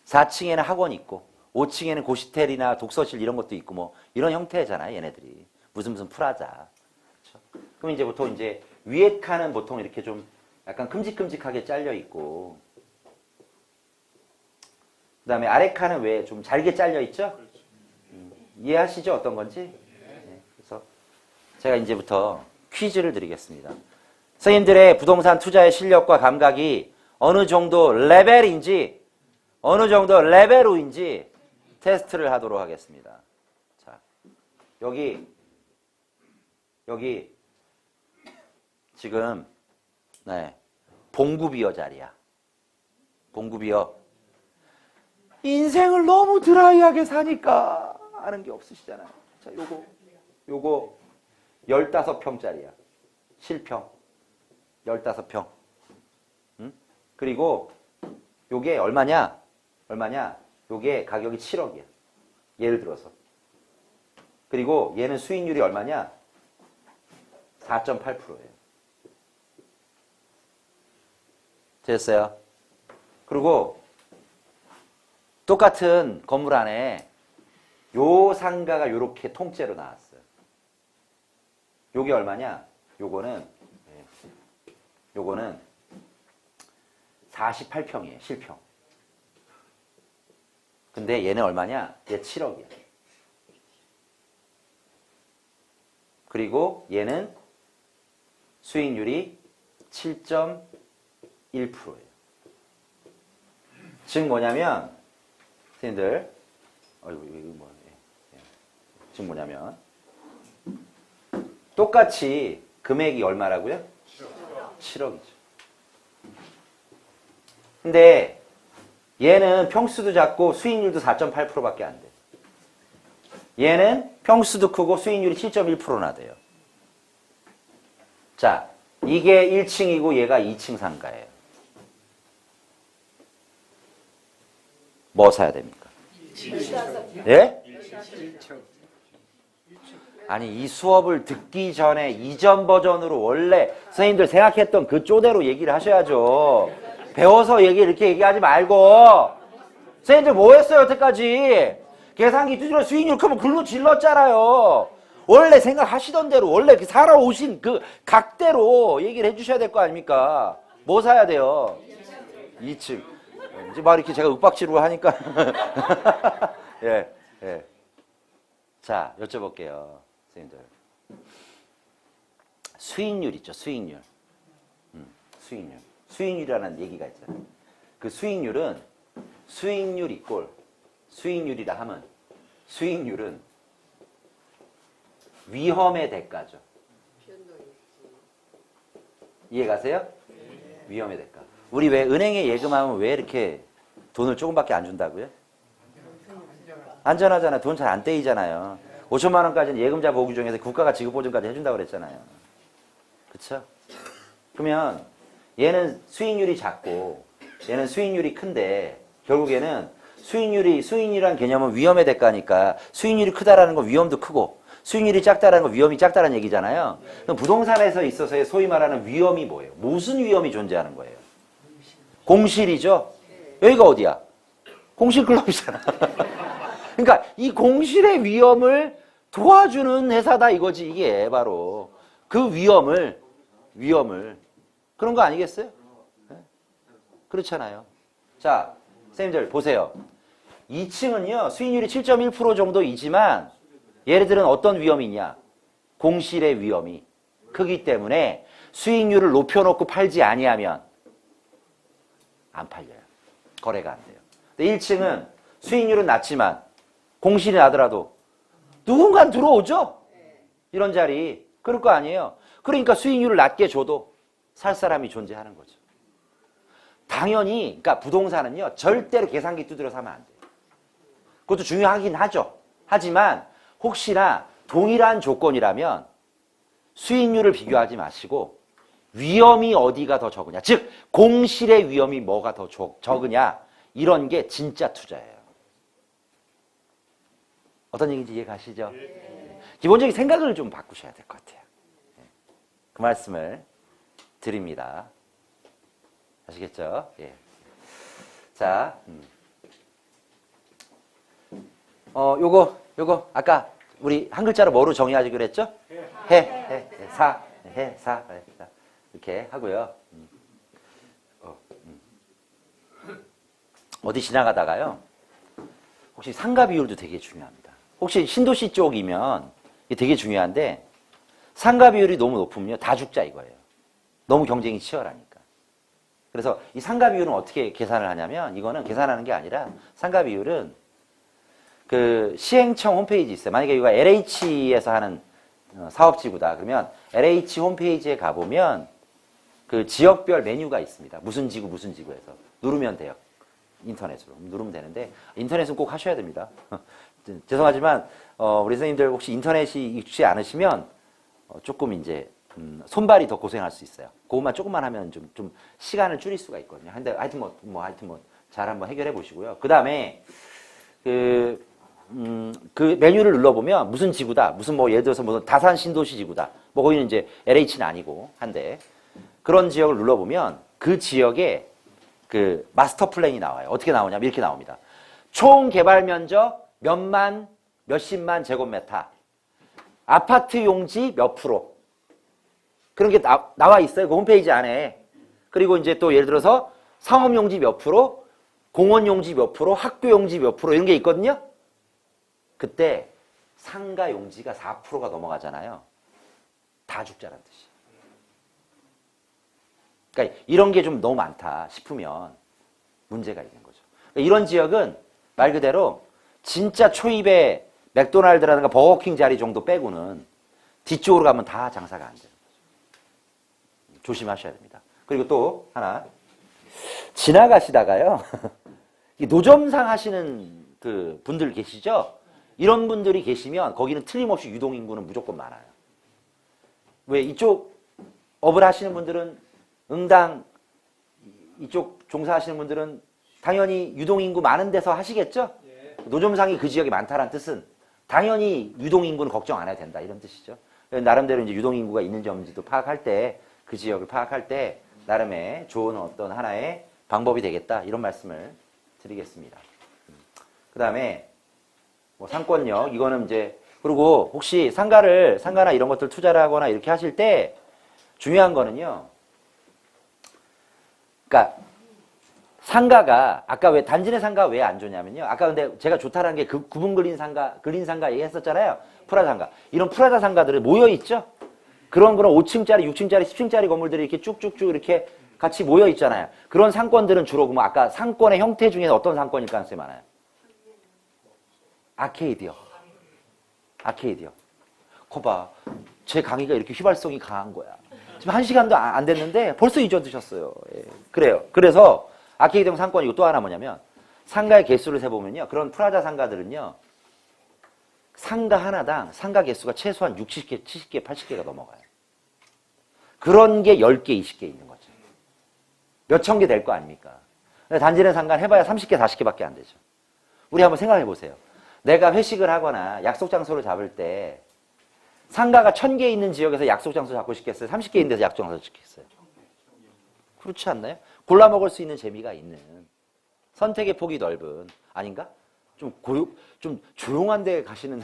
4층에는 학원 있고 5층에는 고시텔이나 독서실 이런 것도 있고 뭐 이런 형태잖아요. 얘네들이 무슨 프라자. 그렇죠? 그럼 이제 보통 이제 위에 칸은 보통 이렇게 좀 약간 큼직큼직하게 잘려 있고 그다음에 아래 칸은 왜 좀 잘게 잘려 있죠? 이해하시죠? 어떤 건지? 네. 그래서 제가 이제부터 퀴즈를 드리겠습니다. 선생님들의 부동산 투자의 실력과 감각이 어느 정도 레벨인지 어느 정도 레벨로인지 테스트를 하도록 하겠습니다. 자, 여기 지금 네, 봉구비어 자리야. 봉구비어. 인생을 너무 드라이하게 사니까 아는 게 없으시잖아요. 자, 요거 15평짜리야. 실평. 15평. 응? 그리고 요게 얼마냐? 요게 가격이 7억이야. 예를 들어서. 그리고 얘는 수익률이 얼마냐? 4.8%예요. 됐어요? 그리고 똑같은 건물 안에 요 상가가 요렇게 통째로 나왔어요. 요게 얼마냐? 요거는 48평이에요. 실평. 근데 얘는 얼마냐? 얘 7억이야. 그리고 얘는 수익률이 7.1%예요. 즉 뭐냐면 선생님들 즉 뭐냐면 똑같이 금액이 얼마라고요? 7억이죠. 근데 얘는 평수도 작고 수익률도 4.8%밖에 안 돼. 얘는 평수도 크고 수익률이 7.1%나 돼요. 자, 이게 1층이고 얘가 2층 상가예요. 뭐 사야 됩니까? 예? 아니 이 수업을 듣기 전에 이전 버전으로 원래 선생님들 생각했던 그 쪼대로 얘기를 하셔야죠. 배워서 이렇게 얘기하지 말고 선생님들 뭐 했어요 여태까지? 계산기 두드려 수익률 크면 글로 질렀잖아요. 원래 생각하시던 대로 원래 살아오신 그 각대로 얘기를 해주셔야 될 거 아닙니까? 뭐 사야 돼요? 2층. 이제 막 이렇게 제가 윽박지르고 하니까 예. 자, 여쭤볼게요. 선생님들. 수익률 있죠, 수익률. 수익률. 수익률이라는 얘기가 있잖아요. 그 수익률은 수익률 이꼴 수익률이라 하면 수익률은 위험의 대가죠. 이해가세요? 위험의 대가. 우리 왜 은행에 예금하면 왜 이렇게 돈을 조금밖에 안 준다고요? 안전하잖아요. 돈 잘 안 떼이잖아요. 5천만 원까지는 예금자 보기 중에서 국가가 지급보증까지 해준다고 그랬잖아요. 그쵸? 그러면 얘는 수익률이 작고 얘는 수익률이 큰데 결국에는 수익률이란 개념은 위험의 대가니까 수익률이 크다라는 건 위험도 크고 수익률이 작다라는 건 위험이 작다라는 얘기잖아요. 그럼 부동산에서 있어서의 소위 말하는 위험이 뭐예요? 무슨 위험이 존재하는 거예요? 공실이죠? 여기가 어디야? 공실 클럽이잖아. 그러니까 이 공실의 위험을 도와주는 회사다 이거지. 이게 바로 그 위험을 그런 거 아니겠어요? 네? 그렇잖아요. 자, 선생님들 보세요. 2층은요 수익률이 7.1% 정도이지만 얘네들은 어떤 위험이 있냐? 공실의 위험이 크기 때문에 수익률을 높여놓고 팔지 아니하면 안 팔려요. 거래가 안 돼요. 근데 1층은 수익률은 낮지만 공실이 나더라도 누군가 들어오죠? 이런 자리. 그럴 거 아니에요. 그러니까 수익률을 낮게 줘도 살 사람이 존재하는 거죠. 당연히 그러니까 부동산은요 절대로 계산기 두드려 사면 안 돼요. 그것도 중요하긴 하죠. 하지만 혹시나 동일한 조건이라면 수익률을 비교하지 마시고 위험이 어디가 더 적으냐, 즉 공실의 위험이 뭐가 더 적으냐, 이런 게 진짜 투자예요. 어떤 얘기인지 이해 가시죠? 기본적인 생각을 좀 바꾸셔야 될 것 같아요. 그 말씀을 드립니다. 아시겠죠? 예. 자, 요거 아까 우리 한 글자로 뭐로 정의하기로 했죠? 사, 이렇게 하고요. 어디 지나가다가요. 혹시 상가 비율도 되게 중요합니다. 혹시 신도시 쪽이면 이게 되게 중요한데 상가 비율이 너무 높으면요 다 죽자 이거예요. 너무 경쟁이 치열하니까. 그래서 이 상가 비율은 어떻게 계산을 하냐면 이거는 계산하는 게 아니라 상가 비율은 그 시행청 홈페이지 있어요. 만약에 이거 LH에서 하는 사업지구다. 그러면 LH 홈페이지에 가보면 그 지역별 메뉴가 있습니다. 무슨 지구에서 누르면 돼요. 인터넷으로 누르면 되는데 인터넷은 꼭 하셔야 됩니다. 죄송하지만 우리 선생님들 혹시 인터넷이 익숙지 않으시면 조금 이제 손발이 더 고생할 수 있어요. 그것만 조금만 하면 좀 시간을 줄일 수가 있거든요. 근데 하여튼 잘 한번 해결해 보시고요. 그 다음에 그 메뉴를 눌러보면 무슨 지구다, 무슨 뭐 예를 들어서 뭐 다산 신도시 지구다, 뭐 거기는 이제 LH는 아니고 한데 그런 지역을 눌러보면 그 지역에 그 마스터 플랜이 나와요. 어떻게 나오냐면 이렇게 나옵니다. 총 개발 면적 몇십만 제곱미터, 아파트 용지 몇 프로 그런 게 나와 있어요. 그 홈페이지 안에. 그리고 이제 또 예를 들어서 상업 용지 몇 프로, 공원 용지 몇 프로, 학교 용지 몇 프로 이런 게 있거든요. 그때 상가 용지가 4%가 넘어가잖아요. 다 죽자란 뜻이에요. 그러니까 이런 게 좀 너무 많다 싶으면 문제가 있는 거죠. 그러니까 이런 지역은 말 그대로 진짜 초입에 맥도날드라든가 버거킹 자리 정도 빼고는 뒤쪽으로 가면 다 장사가 안 되는 거죠. 조심하셔야 됩니다. 그리고 또 하나 지나가시다가요. 노점상 하시는 그 분들 계시죠? 이런 분들이 계시면 거기는 틀림없이 유동인구는 무조건 많아요. 왜 이쪽 업을 하시는 분들은 응당 이쪽 종사하시는 분들은 당연히 유동인구 많은 데서 하시겠죠? 노점상이 그 지역에 많다는 뜻은 당연히 유동인구는 걱정 안 해도 된다 이런 뜻이죠. 나름대로 이제 유동인구가 있는지 없는지도 파악할 때 그 지역을 파악할 때 나름의 좋은 어떤 하나의 방법이 되겠다 이런 말씀을 드리겠습니다. 그 다음에 뭐 상권력 이거는 이제 그리고 혹시 상가나 이런 것들 투자를 하거나 이렇게 하실 때 중요한 거는요. 그러니까 상가가 아까 왜 단지 내 상가 왜 안 좋냐면요. 아까 근데 제가 좋다라는 게 그 구분 그린 상가 얘기했었잖아요. 프라자 상가. 이런 프라자 상가들이 모여 있죠. 그런 5층짜리, 6층짜리, 10층짜리 건물들이 이렇게 쭉쭉쭉 이렇게 같이 모여 있잖아요. 그런 상권들은 주로 그러면 아까 상권의 형태 중에 어떤 상권일 가능성이 많아요? 아케이드요. 거봐. 제 강의가 이렇게 휘발성이 강한 거야. 지금 1시간도 안 됐는데 벌써 잊어드셨어요. 예. 그래요. 그래서 아케이드형 상권이고 또 하나 뭐냐면 상가의 개수를 세보면요. 그런 프라자 상가들은요. 상가 하나당 상가 개수가 최소한 60개, 70개, 80개가 넘어가요. 그런 게 10개, 20개 있는 거죠. 몇천 개 될 거 아닙니까? 단지 내 상가 해봐야 30개, 40개밖에 안 되죠. 우리 한번 생각해 보세요. 내가 회식을 하거나 약속 장소를 잡을 때 상가가 1000개 있는 지역에서 약속 장소 잡고 싶겠어요? 30개 있는 데서 약속 장소 잡겠어요? 그렇지 않나요? 골라 먹을 수 있는 재미가 있는 선택의 폭이 넓은 아닌가? 좀 조용한 데 가시는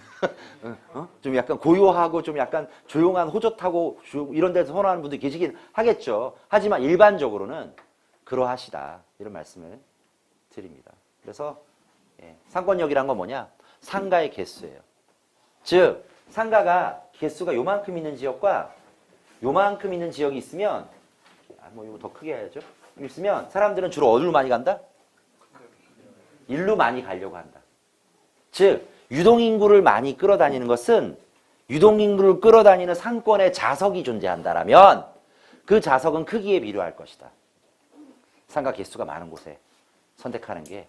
좀 약간 고요하고 좀 약간 조용한 호젓하고 이런 데서 선호하는 분들이 계시긴 하겠죠. 하지만 일반적으로는 그러하시다 이런 말씀을 드립니다. 그래서 상권력이란 건 뭐냐? 상가의 개수예요. 즉 상가가 개수가 요만큼 있는 지역과 요만큼 있는 지역이 있으면 뭐 이거 더 크게 해야죠. 있으면 사람들은 주로 어디로 많이 간다? 일로 많이 가려고 한다. 즉 유동인구를 많이 끌어다니는 것은 유동인구를 끌어다니는 상권의 자석이 존재한다라면 그 자석은 크기에 비례할 것이다. 상가 개수가 많은 곳에 선택하는 게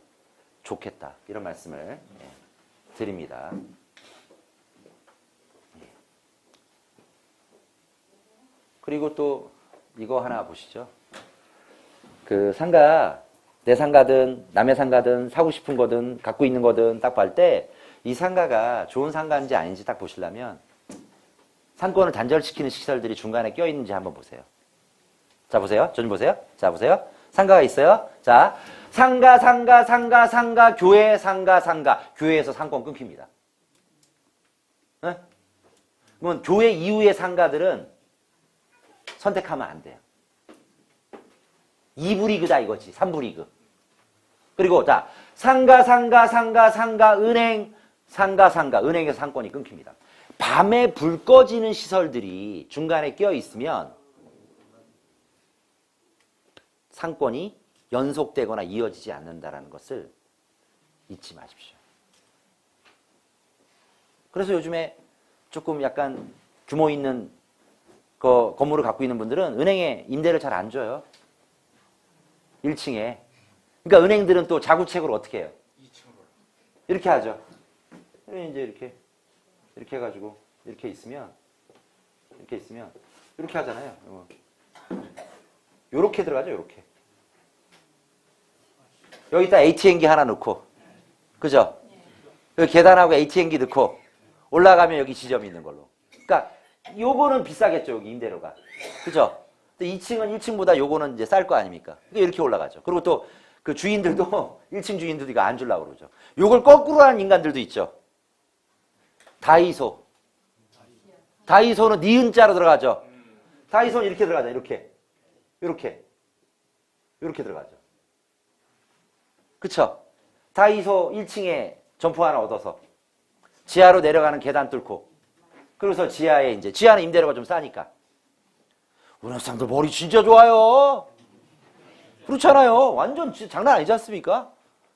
좋겠다. 이런 말씀을 드립니다. 그리고 또 이거 하나 보시죠. 그 상가 내 상가든 남의 상가든 사고 싶은 거든 갖고 있는 거든 딱 볼 때 이 상가가 좋은 상가인지 아닌지 딱 보시려면 상권을 단절시키는 시설들이 중간에 껴있는지 한번 보세요. 자, 보세요. 좀 보세요. 자, 보세요. 상가가 있어요. 자, 상가, 교회, 상가. 교회에서 상권 끊깁니다. 네? 그러면 교회 이후의 상가들은 선택하면 안 돼요. 2부 리그다 이거지. 3부 리그. 그리고 자, 상가, 은행, 은행에서 상권이 끊깁니다. 밤에 불 꺼지는 시설들이 중간에 끼어 있으면 상권이 연속되거나 이어지지 않는다는 것을 잊지 마십시오. 그래서 요즘에 조금 약간 규모 있는 그 건물을 갖고 있는 분들은 은행에 임대를 잘 안 줘요. 1층에. 그러니까 은행들은 또 자구책으로 어떻게 해요? 2층으로. 이렇게 하죠. 이제 이렇게 해가지고 이렇게 있으면 이렇게 하잖아요. 요렇게 들어가죠. 요렇게. 여기다 ATM기 하나 넣고, 그죠? 여기 계단하고 ATM기 넣고 올라가면 여기 지점이 있는 걸로. 그러니까 요거는 비싸겠죠. 여기 임대료가. 그죠? 2층은 1층보다 요거는 이제 쌀 거 아닙니까? 그러니까 이렇게 올라가죠. 그리고 또 그 주인들도 1층 주인들도 이거 안 주려고 그러죠. 요걸 거꾸로 하는 인간들도 있죠. 다이소는 니은자로 들어가죠. 다이소는 이렇게 들어가죠. 이렇게 들어가죠. 그쵸? 다이소 1층에 점포 하나 얻어서 지하로 내려가는 계단 뚫고, 그래서 지하는 임대료가 좀 싸니까. 우리 사람들 머리 진짜 좋아요. 그렇잖아요. 완전 진짜 장난 아니지 않습니까?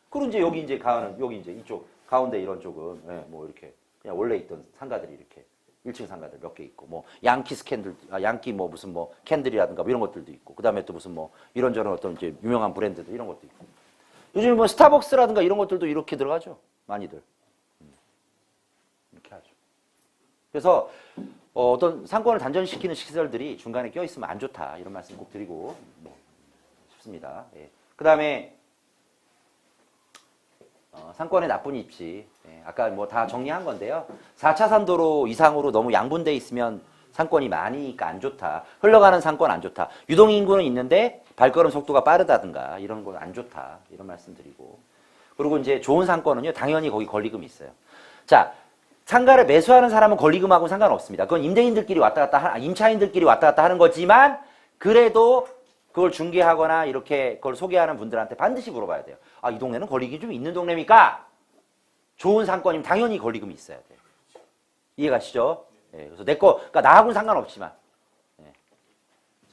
그리고 이제 여기 이쪽 가운데 이런 쪽은 뭐 이렇게 그냥 원래 있던 상가들이 이렇게 1층 상가들 몇 개 있고, 뭐 양키 뭐 무슨 뭐 캔들이라든가 뭐 이런 것들도 있고, 그다음에 또 무슨 뭐 이런저런 어떤 이제 유명한 브랜드들 이런 것도 있고. 요즘 뭐 스타벅스라든가 이런 것들도 이렇게 들어가죠. 많이들. 이렇게 하죠. 그래서 어떤 상권을 단절시키는 시설들이 중간에 껴있으면 안 좋다. 이런 말씀 꼭 드리고 싶습니다. 예. 그 다음에 상권의 나쁜 입지. 예. 아까 뭐 다 정리한 건데요. 4차선 도로 이상으로 너무 양분돼 있으면 상권이 많으니까 안 좋다. 흘러가는 상권 안 좋다. 유동인구는 있는데 발걸음 속도가 빠르다든가 이런 건 안 좋다. 이런 말씀 드리고. 그리고 이제 좋은 상권은요. 당연히 거기 권리금이 있어요. 자, 상가를 매수하는 사람은 권리금하고 상관없습니다. 그건 임차인들끼리 왔다 갔다 하는 거지만, 그래도 그걸 중개하거나 이렇게 그걸 소개하는 분들한테 반드시 물어봐야 돼요. 아, 이 동네는 권리금이 좀 있는 동네입니까? 좋은 상권이면 당연히 권리금이 있어야 돼요. 이해가시죠? 예, 그래서 그러니까 나하고는 상관없지만. 예.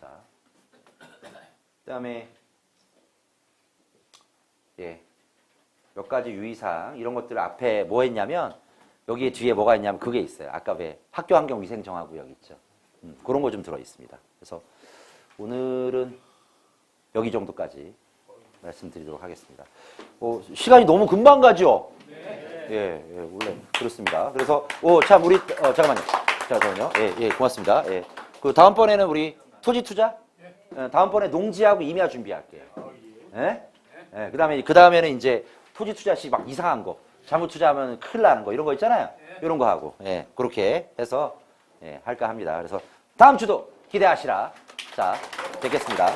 자, 그다음에 몇 가지 유의사항 이런 것들 앞에 뭐 했냐면, 여기에 뒤에 뭐가 있냐면 그게 있어요. 아까 왜 학교환경위생정화구역 있죠. 그런 거 좀 들어 있습니다. 그래서 오늘은 여기 정도까지 말씀드리도록 하겠습니다. 시간이 너무 금방 가죠? 예, 원래 그렇습니다. 그래서 참 우리 잠깐만요. 잠깐만요. 예, 고맙습니다. 예. 그 다음번에는 우리 토지 투자? 다음번에 농지하고 임야 준비할게요. 예? 예, 그다음에는 이제 토지 투자시 막 이상한 거, 잘못 투자하면 큰일 나는 거 이런 거 있잖아요. 이런 거 하고, 그렇게 해서 할까 합니다. 그래서 다음 주도 기대하시라. 자, 뵙겠습니다.